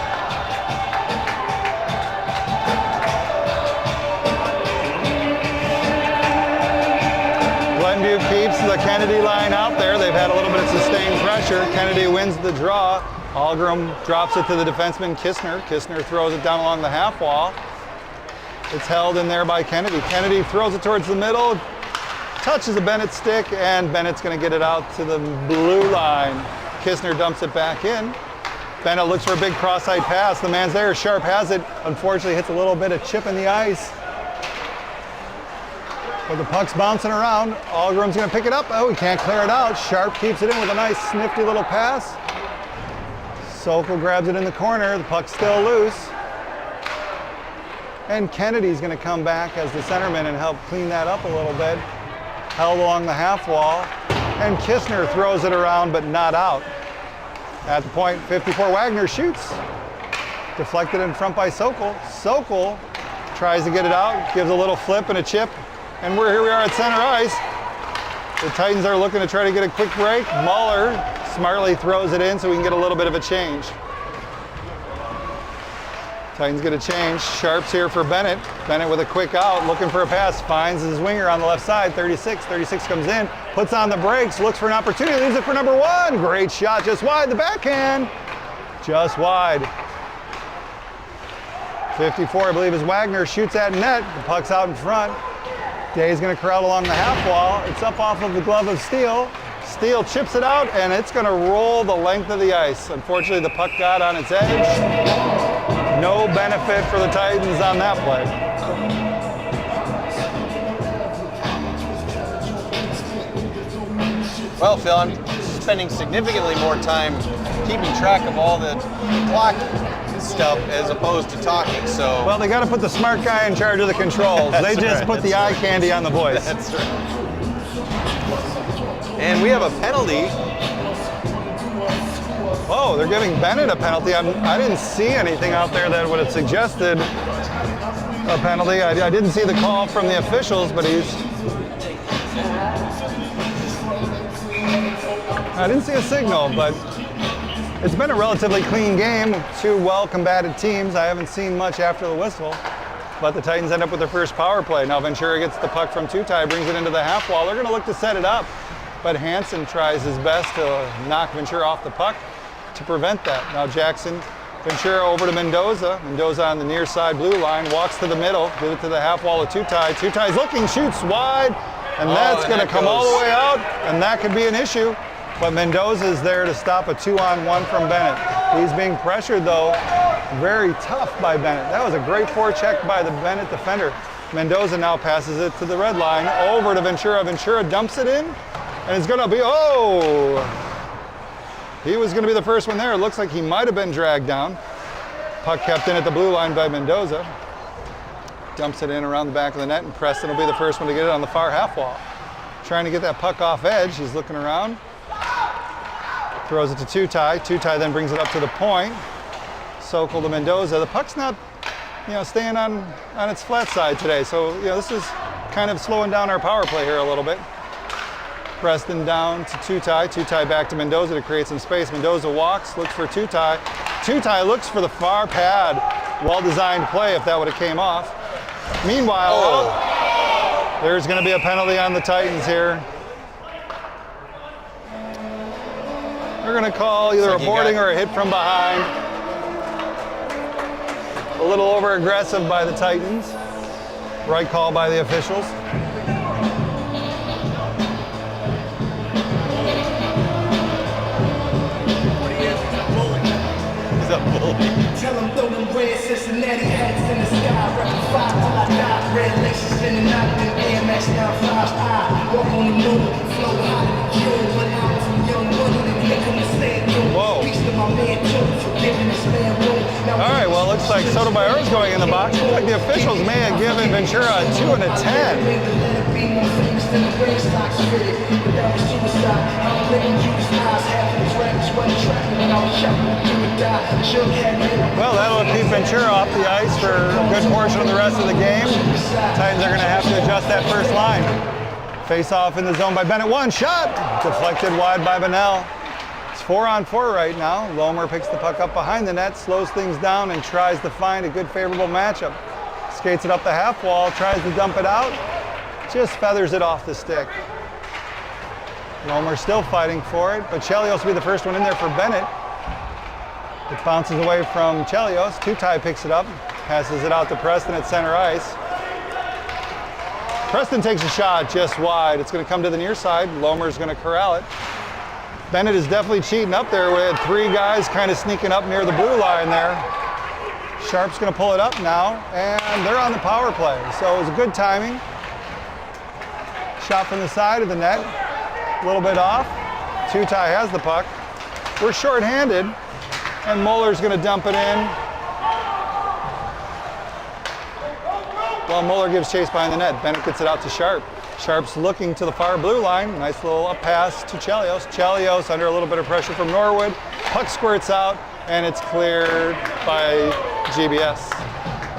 Glenbrook keeps the Kennedy line out there. They've had a little bit of sustained pressure. Kennedy wins the draw. Algrim drops it to the defenseman Kistner. Kistner throws it down along the half wall. It's held in there by Kennedy. Kennedy throws it towards the middle, touches a Benet stick, and Bennett's going to get it out to the blue line. Kistner dumps it back in. Benet looks for a big cross-eyed pass. The man's there. Sharp has it. Unfortunately, hits a little bit of chip in the ice. But the puck's bouncing around. Algrim's going to pick it up. Oh, he can't clear it out. Sharp keeps it in with a nice, snifty little pass. Sokol grabs it in the corner. The puck's still loose. And Kennedy's going to come back as the centerman and help clean that up a little bit. Held along the half wall. And Kistner throws it around, but not out. At the point, 54, Wagner shoots. Deflected in front by Sokol. Sokol tries to get it out, gives a little flip and a chip. And here we are at center ice. The Titans are looking to try to get a quick break. Muller smartly throws it in so we can get a little bit of a change. Titans get a change. Sharp's here for Benet. Benet with a quick out, looking for a pass. Finds his winger on the left side, 36. 36 comes in, puts on the brakes, looks for an opportunity, leaves it for number 1. Great shot, just wide, the backhand. Just wide. 54, I believe, is Wagner. Shoots at net. The puck's out in front. Day's going to corral along the half wall. It's up off of the glove of Steele. Steele chips it out, and it's going to roll the length of the ice. Unfortunately, the puck got on its edge. No benefit for the Titans on that play. Well, Phil, I'm spending significantly more time keeping track of all the clock stuff as opposed to talking, so... Well, they got to put the smart guy in charge of the controls. They just put the eye candy on the voice. That's right. And we have a penalty. Oh, they're giving Benet a penalty. I didn't see anything out there that would have suggested a penalty. I didn't see the call from the officials, but I didn't see a signal, but it's been a relatively clean game. Two well-combated teams. I haven't seen much after the whistle, but the Titans end up with their first power play. Now Ventura gets the puck from Tutai, brings it into the half wall. They're going to look to set it up, but Hansen tries his best to knock Ventura off the puck to prevent that. Now Jackson, Ventura over to Mendoza. Mendoza on the near side blue line, walks to the middle, give it to the half wall of Tutai. Tutai's looking, shoots wide, and that's going to come all the way out, and that could be an issue. But Mendoza is there to stop a 2-on-1 from Benet. He's being pressured though, very tough by Benet. That was a great forecheck by the Benet defender. Mendoza now passes it to the red line, over to Ventura. Ventura dumps it in, and it's gonna be, oh! He was gonna be the first one there. It looks like he might have been dragged down. Puck kept in at the blue line by Mendoza. Dumps it in around the back of the net, and Preston will be the first one to get it on the far half wall. Trying to get that puck off edge, he's looking around. Throws it to Tutai. Tutai then brings it up to the point. Sokol to Mendoza. The puck's not, staying on its flat side today. So, this is kind of slowing down our power play here a little bit. Preston down to Tutai. Tutai back to Mendoza to create some space. Mendoza walks, looks for Tutai. Tutai looks for the far pad. Well-designed play if that would have came off. Meanwhile, there's going to be a penalty on the Titans here. They're going to call either a boarding or a hit from behind. A little over-aggressive by the Titans. Right call by the officials. He's a bully. Tell them throw them red Cincinnati hats in the sky. Reppin' 5 till I die. Red laces spinning out of the AMX down 5 high. Walk on the moon, flow high. June when I was a young money, and here come the sand dunes. Whoa. Peace to my man Joe for giving this man room. All right, well, it looks like Sotomayor's going in the box. Looks like the officials may have given Ventura a 2 and a 10. Well, that'll keep Ventura off the ice for a good portion of the rest of the game. Titans are going to have to adjust that first line. Face off in the zone by Benet. One shot deflected wide by Benell. It's 4-on-4 right now. Lomer picks the puck up behind the net, slows things down, and tries to find a good favorable matchup. Skates it up the half wall, tries to dump it out, just feathers it off the stick. Lomer still fighting for it, but Chelios will be the first one in there for Benet. It bounces away from Chelios. Tutai picks it up, passes it out to Preston at center ice. Preston takes a shot just wide. It's going to come to the near side. Lomer's going to corral it. Benet is definitely cheating up there. We had 3 guys kind of sneaking up near the blue line there. Sharp's going to pull it up now, and they're on the power play. So it was a good timing. Shot from the side of the net, a little bit off. Tutai has the puck. We're shorthanded, and Muller's going to dump it in. Well, Muller gives chase behind the net. Benet gets it out to Sharp. Sharp's looking to the far blue line. Nice little up pass to Chelios. Chelios under a little bit of pressure from Norwood. Puck squirts out, and it's cleared by GBS.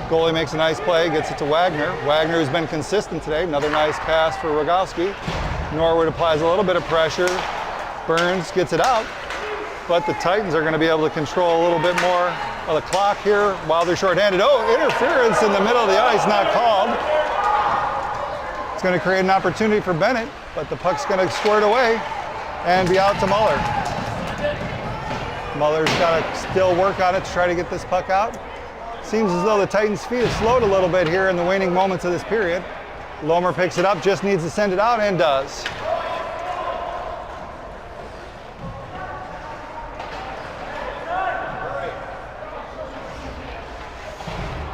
Goalie makes a nice play, gets it to Wagner. Wagner, who's been consistent today. Another nice pass for Rogowski. Norwood applies a little bit of pressure. Burns gets it out, but the Titans are going to be able to control a little bit more of the clock here while they're shorthanded. Oh, interference in the middle of the ice, not called. It's going to create an opportunity for Benet, but the puck's going to squirt away and be out to Muller. Muller's got to still work on it to try to get this puck out. Seems as though the Titans' feet have slowed a little bit here in the waning moments of this period. Lomer picks it up, just needs to send it out, and does.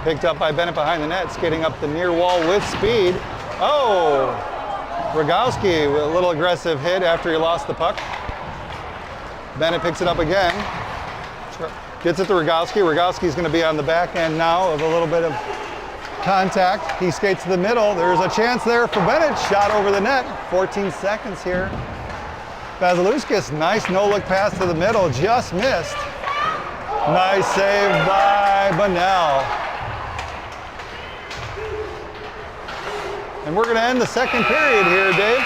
Picked up by Benet behind the net, skating up the near wall with speed. Oh! Rogowski with a little aggressive hit after he lost the puck. Benet picks it up again. Gets it to Rogowski. Rogowski's going to be on the back end now of a little bit of contact. He skates to the middle. There's a chance there for Benet. Shot over the net. 14 seconds here. Vasilevskis, nice no-look pass to the middle. Just missed. Nice save by Bunnell. And we're going to end the second period here, Dave.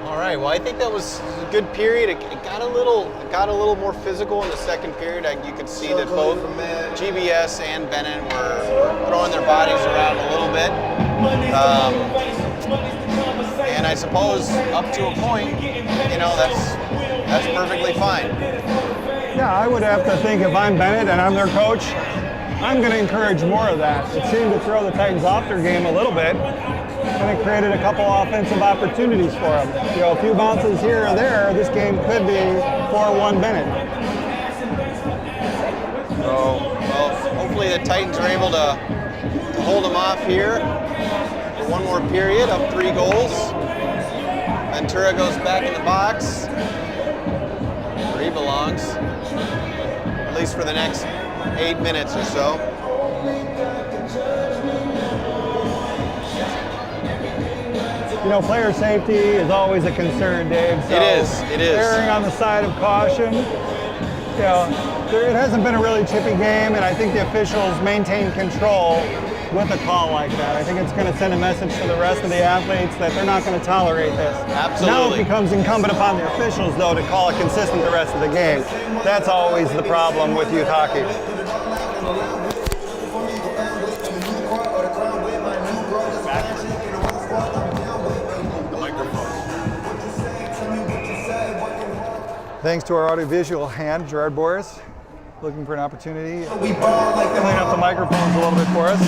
All right. Well, I think that was a good period. It got a little more physical in the second period. You could see that both GBS and Benet were throwing their bodies around a little bit. And I suppose up to a point, you know, that's perfectly fine. Yeah, I would have to think if I'm Benet and I'm their coach, I'm going to encourage more of that. It seemed to throw the Titans off their game a little bit, and it created a couple offensive opportunities for them. You know, a few bounces here or there, this game could be 4-1 Benet. So, well, hopefully the Titans are able to hold them off here for one more period, up 3 goals. Ventura goes back in the box, where he belongs, at least for the next 8 minutes or so. You know, player safety is always a concern, Dave. So It is. Erring on the side of caution. You know, it hasn't been a really chippy game, and I think the officials maintain control with a call like that. I think it's going to send a message to the rest of the athletes that they're not going to tolerate this. Absolutely. Now it becomes incumbent upon the officials, though, to call it consistent the rest of the game. That's always the problem with youth hockey. Thanks to our audiovisual hand, Gerard Boris, looking for an opportunity to clean up the microphones a little bit for us.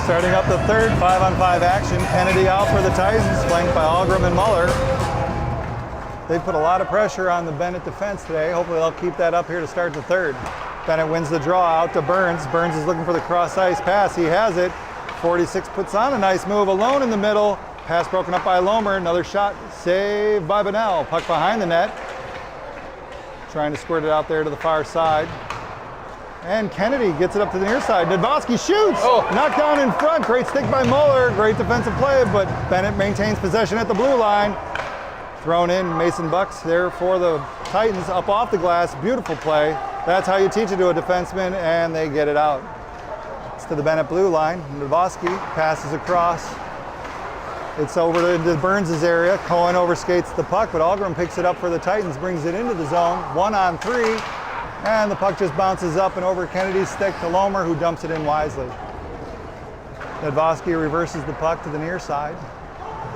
Starting up the third 5-on-5 action, Kennedy out for the Titans, flanked by Algrim and Muller. They put a lot of pressure on the Benet defense today. Hopefully they'll keep that up here to start the third. Benet wins the draw out to Burns. Burns is looking for the cross-ice pass. He has it. 46 puts on a nice move alone in the middle. Pass broken up by Lomer. Another shot saved by Bunnell. Puck behind the net. Trying to squirt it out there to the far side. And Kennedy gets it up to the near side. Nedvosky shoots! Oh. Knocked down in front. Great stick by Muller. Great defensive play, but Benet maintains possession at the blue line. Thrown in, Mason Bucks there for the Titans, up off the glass. Beautiful play. That's how you teach it to a defenseman, and they get it out. It's to the Benet blue line. Nedvosky passes across. It's over into Burns' area. Cohen overskates the puck, but Algrim picks it up for the Titans, brings it into the zone. 1-on-3. And the puck just bounces up and over Kennedy's stick to Lomer, who dumps it in wisely. Nedvosky reverses the puck to the near side.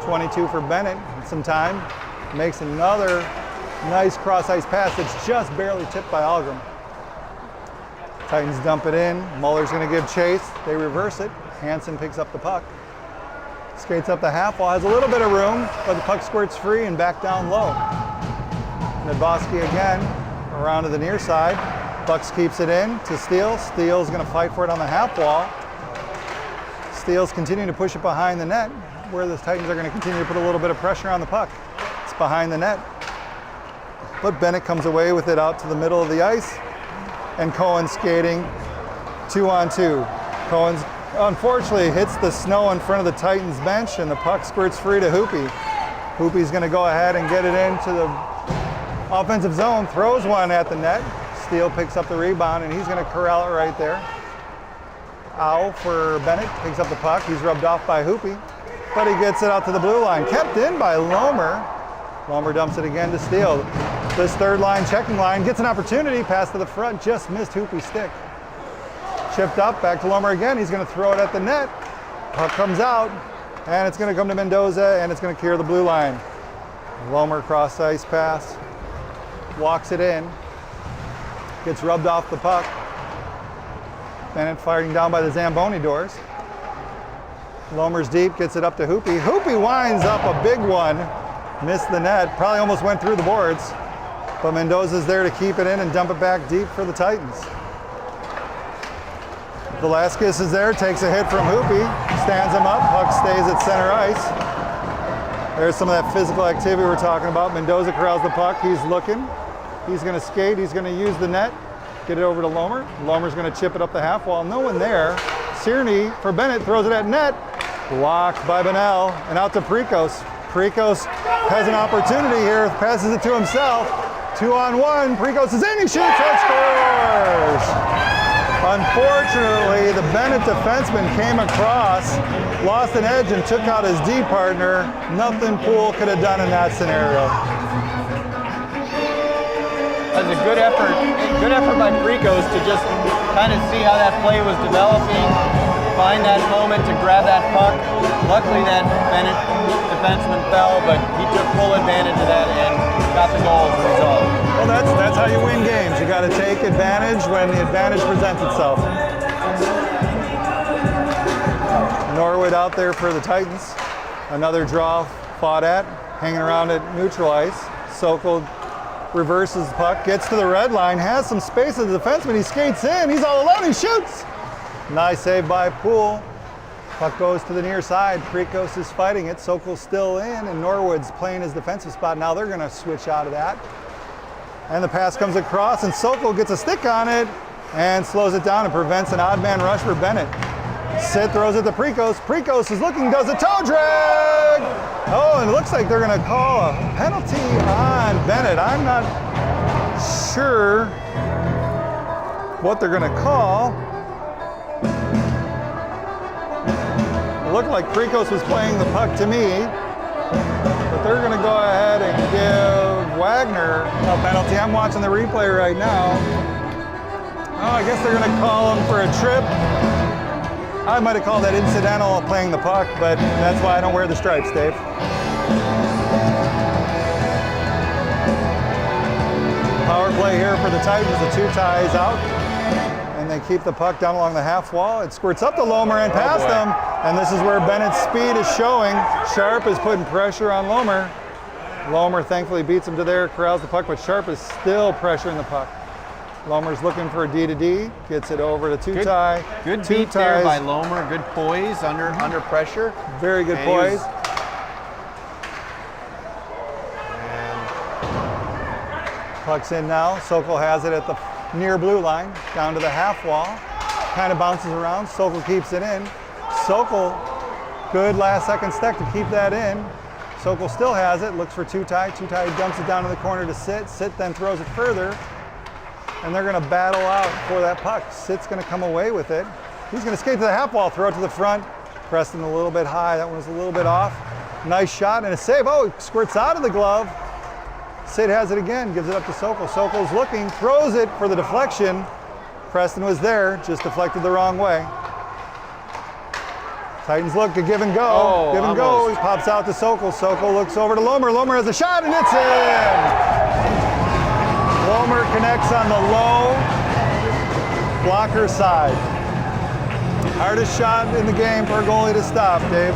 22 for Benet. Some time. Makes another nice cross-ice pass that's just barely tipped by Algrim. Titans dump it in. Muller's going to give chase. They reverse it. Hansen picks up the puck. Skates up the half wall. Has a little bit of room, but the puck squirts free and back down low. Nedvosky again. Around to the near side. Bucks keeps it in to Steele. Steele's going to fight for it on the half wall. Steele's continuing to push it behind the net, where the Titans are going to continue to put a little bit of pressure on the puck. It's behind the net. But Benet comes away with it out to the middle of the ice. and Cohen skating 2-on-2. Cohen's unfortunately hits the snow in front of the Titans bench and the puck squirts free to Hoopy. Hoopy's gonna go ahead and get it into the offensive zone, throws one at the net. Steele picks up the rebound and he's gonna corral it right there. Ow for Bennett, picks up the puck. He's rubbed off by Hoopy, but he gets it out to the blue line. Kept in by Lomer. Lomer dumps it again to Steele. This third line, checking line, gets an opportunity, pass to the front, just missed Hoopy's stick. Chipped up, back to Lomer again. He's gonna throw it at the net. Puck comes out, and it's gonna come to Mendoza, and it's gonna clear the blue line. Lomer cross ice pass, walks it in, gets rubbed off the puck. Bennett firing down by the Zamboni doors. Lomer's deep, gets it up to Hoopy. Hoopy winds up a big one, missed the net, probably almost went through the boards, but Mendoza's there to keep it in and dump it back deep for the Titans. Velasquez is there, takes a hit from Hoopy, stands him up, puck stays at center ice. There's some of that physical activity we're talking about. Mendoza corrals the puck, he's looking. He's gonna skate, he's gonna use the net, get it over to Lomer. Lomer's gonna chip it up the half wall, no one there. Sierney for Bennett, throws it at net. Blocked by Benel, and out to Prikos. Prikos has an opportunity here, passes it to himself. 2-on-1, Prikos is in, he shoots and scores! Unfortunately, the Bennett defenseman came across, lost an edge, and took out his D partner. Nothing Poole could have done in that scenario. That was a good effort by Prikos to just kind of see how that play was developing, find that moment to grab that puck. Luckily that Bennett defenseman fell, but he took full advantage of that and got the goal as a result. Well, that's how you win games. You got to take advantage when the advantage presents itself. Norwood out there for the Titans. Another draw fought at, hanging around at neutral ice. Sokol reverses the puck, gets to the red line, has some space as a defenseman. He skates in, he's all alone, he shoots. Nice save by Poole. Puck goes to the near side. Prikos is fighting it. Sokol's still in, and Norwood's playing his defensive spot. Now they're going to switch out of that. And the pass comes across, and Sokol gets a stick on it and slows it down and prevents an odd man rush for Bennett. Sid throws it to Prikos. Prikos is looking, does a toe drag! Oh, and it looks like they're going to call a penalty on Bennett. I'm not sure what they're going to call. It looked like Prikos was playing the puck to me, but they're going to go ahead and give Wagner a penalty. I'm watching the replay right now. Oh, I guess they're going to call him for a trip. I might have called that incidental playing the puck, but that's why I don't wear the stripes, Dave. Power play here for the Titans. The two ties out. And they keep the puck down along the half wall. It squirts up to Lomer and past him. And this is where Bennett's speed is showing. Sharp is putting pressure on Lomer. Lomer thankfully beats him to there, corrals the puck, but Sharp is still pressuring the puck. Lomer's looking for a D-to-D, gets it over to two-tie. Good beat there by Lomer, good poise under pressure. Very good poise. Puck's in now. Sokol has it at the near blue line, down to the half wall. Kind of bounces around. Sokol keeps it in. Sokol, good last second step to keep that in. Sokol still has it, looks for two-tie. Two-tie dumps it down in the corner to Sit. Sit then throws it further. And they're going to battle out for that puck. Sit's going to come away with it. He's going to skate to the half wall, throw it to the front. Preston a little bit high. That one was a little bit off. Nice shot and a save. Oh, it squirts out of the glove. Sid has it again, gives it up to Sokol. Sokol's looking, throws it for the deflection. Preston was there, just deflected the wrong way. Titans look to give and go. Oh, give and go. He pops out to Sokol. Sokol looks over to Lomer. Lomer has a shot and it's in. Lomer connects on the low blocker side. Hardest shot in the game for a goalie to stop, Dave.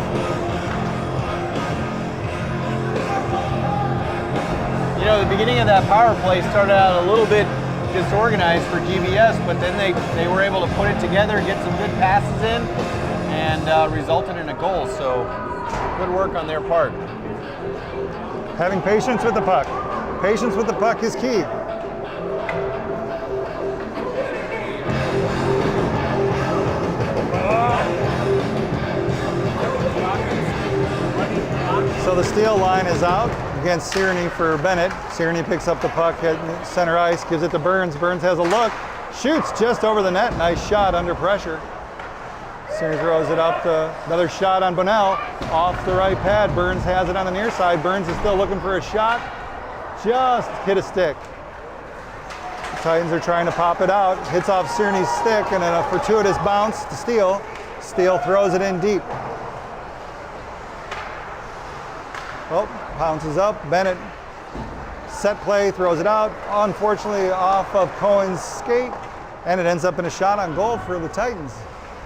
You know, the beginning of that power play started out a little bit disorganized for GBS, but then they were able to put it together, get some good passes in, and resulted in a goal. So good work on their part. Having patience with the puck. Patience with the puck is key. the steal line is out against Sierne for Benet. Sierne picks up the puck at center ice, gives it to Burns. Burns has a look, shoots just over the net. Nice shot under pressure. Sierne throws it up to another shot on Bonnell. Off the right pad, Burns has it on the near side. Burns is still looking for a shot. Just hit a stick. The Titans are trying to pop it out. Hits off Sierne's stick and a fortuitous bounce to Steele. Steele throws it in deep. Oh, bounces up. Benet set play, throws it out. Unfortunately off of Cohen's skate, and it ends up in a shot on goal for the Titans.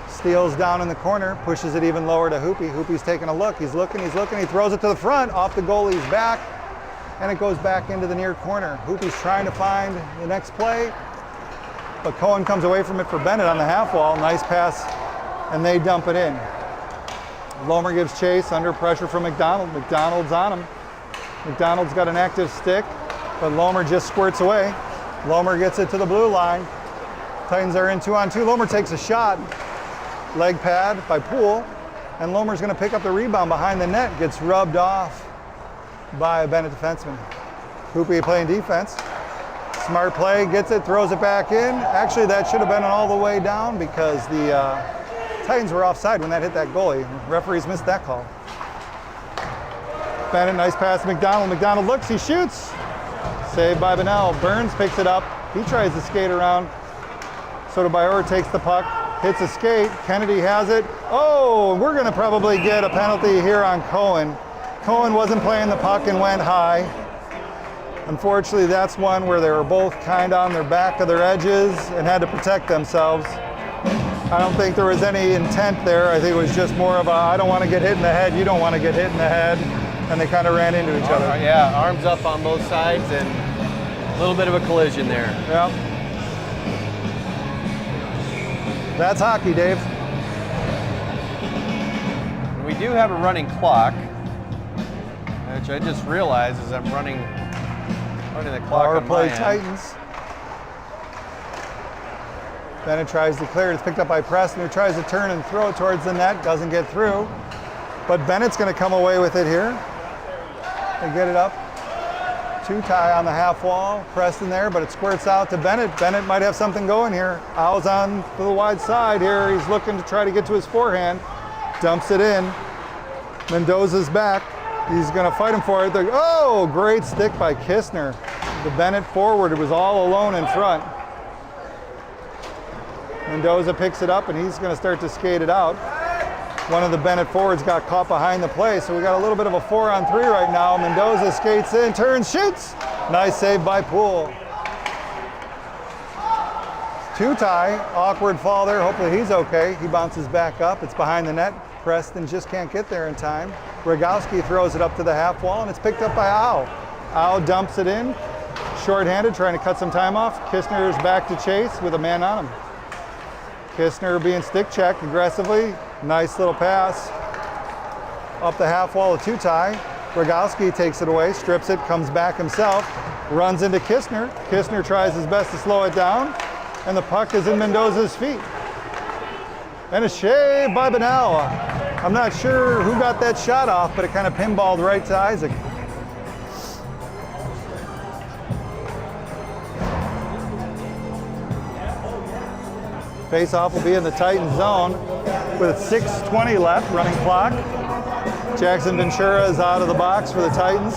Steele's down in the corner, pushes it even lower to Hoopy. Hoopy's taking a look. He's looking. He throws it to the front, off the goalie's back, and it goes back into the near corner. Hoopy's trying to find the next play, but Cohen comes away from it for Benet on the half wall. Nice pass, and they dump it in. Lomer gives chase under pressure from McDonald. McDonald's on him. McDonald's got an active stick, but Lomer just squirts away. Lomer gets it to the blue line. Titans are in 2-on-2. Lomer takes a shot. Leg pad by Poole, and Lomer's going to pick up the rebound behind the net. Gets rubbed off by a Benet defenseman. Hoopy playing defense. Smart play, gets it, throws it back in. Actually, that should have been all the way down because the Titans were offside when that hit that goalie. Referees missed that call. Benet, nice pass to McDonald. McDonald looks, he shoots. Saved by Bonnell. Burns picks it up. He tries to skate around. Sotomayor takes the puck, hits a skate. Kennedy has it. Oh, we're going to probably get a penalty here on Cohen. Cohen wasn't playing the puck and went high. Unfortunately, that's one where they were both kind of on their back of their edges and had to protect themselves. I don't think there was any intent there. I think it was just more of a, I don't want to get hit in the head, you don't want to get hit in the head. And they kind of ran into each other. Yeah, arms up on both sides and a little bit of a collision there. Yeah. That's hockey, Dave. We do have a running clock, which I just realized as I'm running the clock Power on play my end. Titans. Benet tries to clear it. It's picked up by Preston, who tries to turn and throw it towards the net. Doesn't get through. But Bennett's going to come away with it here. They get it up. Two-tie on the half wall. Preston there, but it squirts out to Benet. Benet might have something going here. Owl's on to the wide side here. He's looking to try to get to his forehand. Dumps it in. Mendoza's back. He's going to fight him for it. Oh, great stick by Kistner. The Benet forward was all alone in front. Mendoza picks it up, and he's going to start to skate it out. One of the Benet forwards got caught behind the play, so we got a little bit of a 4-on-3 right now. Mendoza skates in, turns, shoots. Nice save by Poole. Two-tie, awkward fall there. Hopefully he's okay. He bounces back up. It's behind the net. Preston just can't get there in time. Rogowski throws it up to the half wall, and it's picked up by Au. Au dumps it in, shorthanded, trying to cut some time off. Kistner is back to chase with a man on him. Kistner being stick checked aggressively. Nice little pass. Up the half wall of two-tie. Rogowski takes it away, strips it, comes back himself, runs into Kistner. Kistner tries his best to slow it down, and the puck is in Mendoza's feet. And a shave by Bonnell. I'm not sure who got that shot off, but it kind of pinballed right to Isaac. Face-off will be in the Titans zone with 6:20 left, running clock. Jackson Ventura is out of the box for the Titans.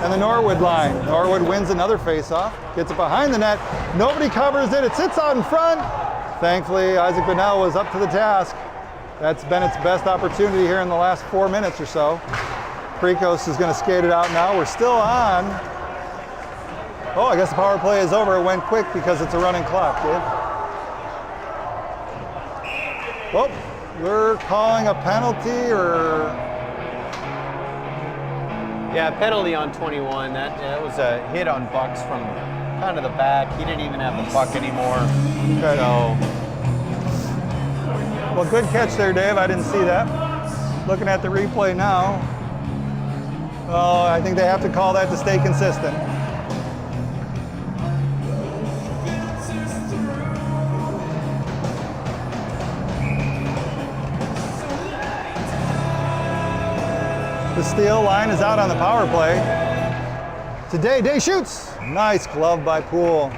And the Norwood line. Norwood wins another face-off, gets it behind the net. Nobody covers it, it sits out in front. Thankfully, Isaac Bonnell was up to the task. That's Bennett's best opportunity here in the last 4 minutes or so. Prikos is going to skate it out now. We're still on. Oh, I guess the power play is over. It went quick because it's a running clock, Dave. Well, we're calling a penalty or... Yeah, penalty on 21. That was a hit on Bucks from kind of the back. He didn't even have the puck anymore. Okay. So, well, good catch there, Dave. I didn't see that. Looking at the replay now. Oh, I think they have to call that to stay consistent. The steal, line is out on the power play. Today, Day shoots. Nice glove by Poole.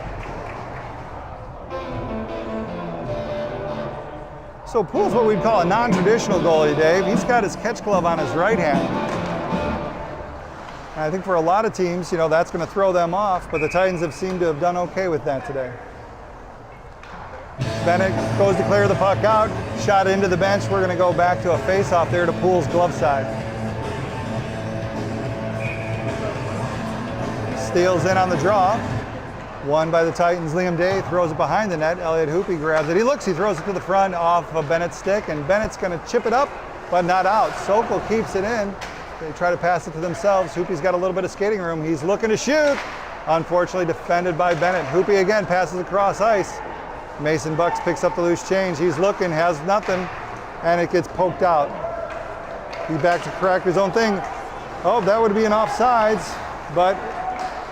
So Poole's what we'd call a non-traditional goalie, Dave. He's got his catch glove on his right hand. And I think for a lot of teams, you know, that's going to throw them off, but the Titans have seemed to have done okay with that today. Benet goes to clear the puck out, shot into the bench. We're going to go back to a face-off there to Poole's glove side. Steals in on the draw. Won by the Titans. Liam Day throws it behind the net. Elliot Hoopy grabs it. He throws it to the front off of Bennett's stick, and Bennett's going to chip it up, but not out. Sokol keeps it in. They try to pass it to themselves. Hoopy's got a little bit of skating room. He's looking to shoot. Unfortunately defended by Benet. Hoopy again passes across ice. Mason Bucks picks up the loose change. He's looking, has nothing, and it gets poked out. He's back to correct his own thing. Oh, that would be an offsides, but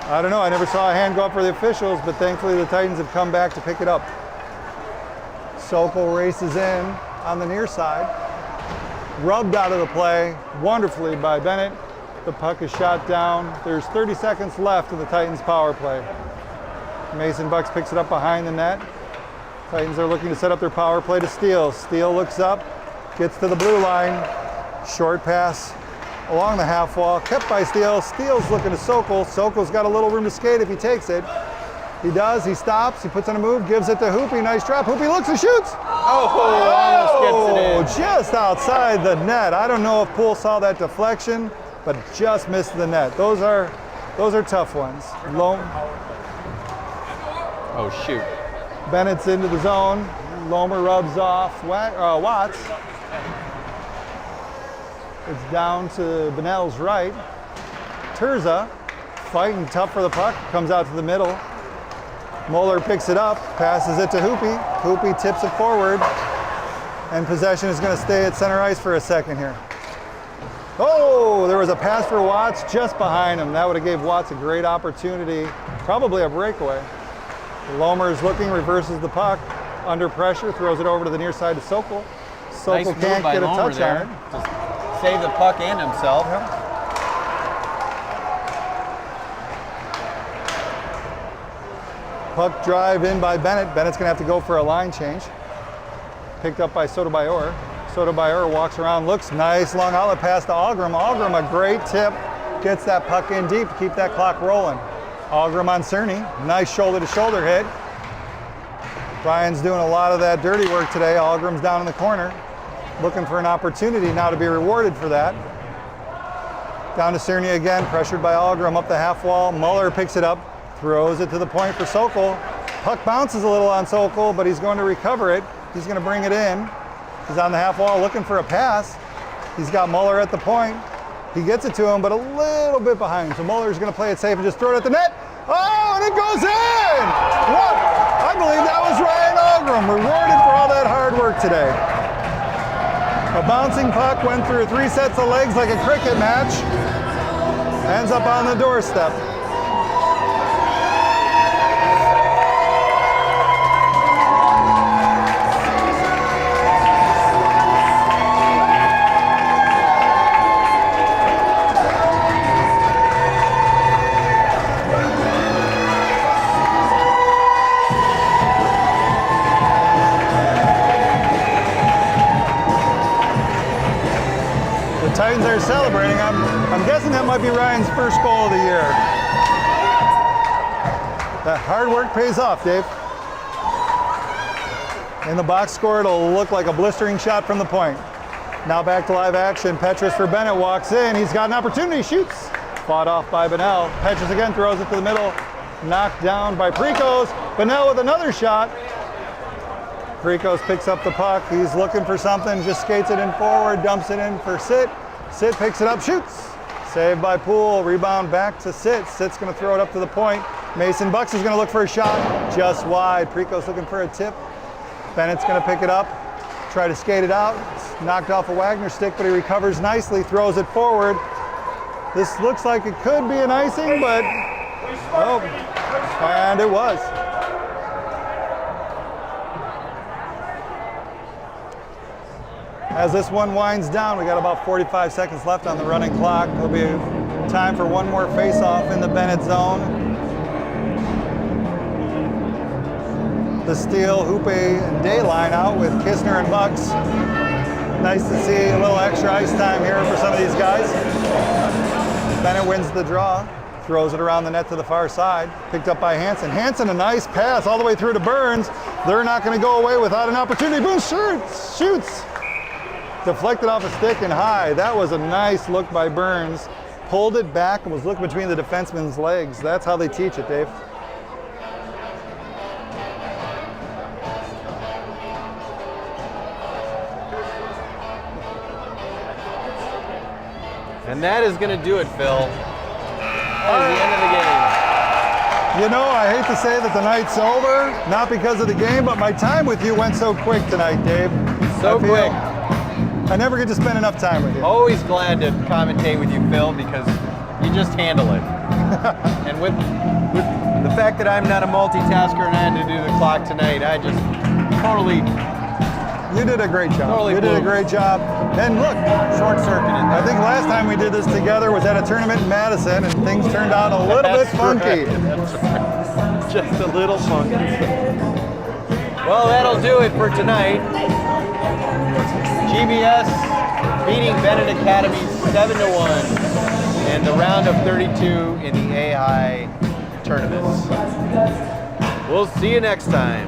I don't know. I never saw a hand go up for the officials, but thankfully the Titans have come back to pick it up. Sokol races in on the near side. Rubbed out of the play wonderfully by Benet. The puck is shot down. There's 30 seconds left of the Titans power play. Mason Bucks picks it up behind the net. Titans are looking to set up their power play to Steele. Steele looks up, gets to the blue line. Short pass along the half wall, kept by Steele. Steele's looking to Sokol. Sokol's got a little room to skate if he takes it. He does, he stops, he puts on a move, gives it to Hoopy. Nice drop. Hoopy looks and shoots. Almost gets it in. Just outside the net. I don't know if Poole saw that deflection, but just missed the net. Those are tough ones. Oh, shoot. Bennett's into the zone. Lomer rubs off Watts. It's down to Bunnell's right. Terza, fighting tough for the puck, comes out to the middle. Moeller picks it up, passes it to Hoopy. Hoopy tips it forward, and possession is going to stay at center ice for a second here. Oh, there was a pass for Watts just behind him. That would have gave Watts a great opportunity, probably a breakaway. Lomer is looking, reverses the puck, under pressure, throws it over to the near side to Sokol. Sokol Nice can't move by get a Lomer touch there. on it. Just save the puck and himself. Yep. Puck drive in by Benet. Bennett's gonna have to go for a line change. Picked up by Sotomayor. Sotomayor walks around, looks nice, long outlet pass to Algrim. Algrim, a great tip, gets that puck in deep to keep that clock rolling. Algrim on Cerny, nice shoulder-to-shoulder hit. Brian's doing a lot of that dirty work today. Algrim's down in the corner, looking for an opportunity now to be rewarded for that. Down to Cerny again, pressured by Algrim up the half wall. Muller picks it up, throws it to the point for Sokol. Puck bounces a little on Sokol, but he's going to recover it. He's going to bring it in. He's on the half wall looking for a pass. He's got Muller at the point. He gets it to him, but a little bit behind. So Muller's going to play it safe and just throw it at the net. Oh, and it goes in! What? I believe that was Ryan Algrim, rewarded for all that hard work today. A bouncing puck went through 3 sets of legs like a cricket match. Ends up on the doorstep. Titans are celebrating. I'm guessing that might be Ryan's first goal of the year. That hard work pays off, Dave. In the box score, it'll look like a blistering shot from the point. Now back to live action. Petrus for Benet walks in. He's got an opportunity, shoots. Fought off by Bunnell. Petrus again throws it to the middle. Knocked down by Prikos. Bunnell with another shot. Prikos picks up the puck. He's looking for something, just skates it in forward, dumps it in for Sit. Sit picks it up, shoots. Saved by Poole, rebound back to Sit. Sit's gonna throw it up to the point. Mason Bucks is gonna look for a shot, just wide. Prikos looking for a tip. Bennett's gonna pick it up, try to skate it out. It's knocked off a Wagner stick, but he recovers nicely, throws it forward. This looks like it could be an icing, but, oh, and it was. As this one winds down, we got about 45 seconds left on the running clock. There'll be time for one more face-off in the Benet zone. The Steel, Hoope, and Day line out with Kistner and Bucks. Nice to see a little extra ice time here for some of these guys. Benet wins the draw, throws it around the net to the far side, picked up by Hansen. Hansen, a nice pass all the way through to Burns. They're not going to go away without an opportunity. Boom, shoots. Deflected off a stick and high. That was a nice look by Burns. Pulled it back and was looking between the defenseman's legs. That's how they teach it, Dave. And that is going to do it, Phil. That is the end of the game. You know, I hate to say that the night's over, not because of the game, but my time with you went so quick tonight, Dave. So quick. I never get to spend enough time with you. Always glad to commentate with you, Phil, because you just handle it. And with the fact that I'm not a multitasker and I had to do the clock tonight, I just totally You did a great job. Totally you did a blew. great job. And look, short-circuited. I think last time we did this together was at a tournament in Madison, and things turned out a little bit funky. That's right. Just a little funky. Well, that'll do it for tonight. GBS beating Benet Academy 7-1 in the round of 32 in the AHAI tournaments. We'll see you next time.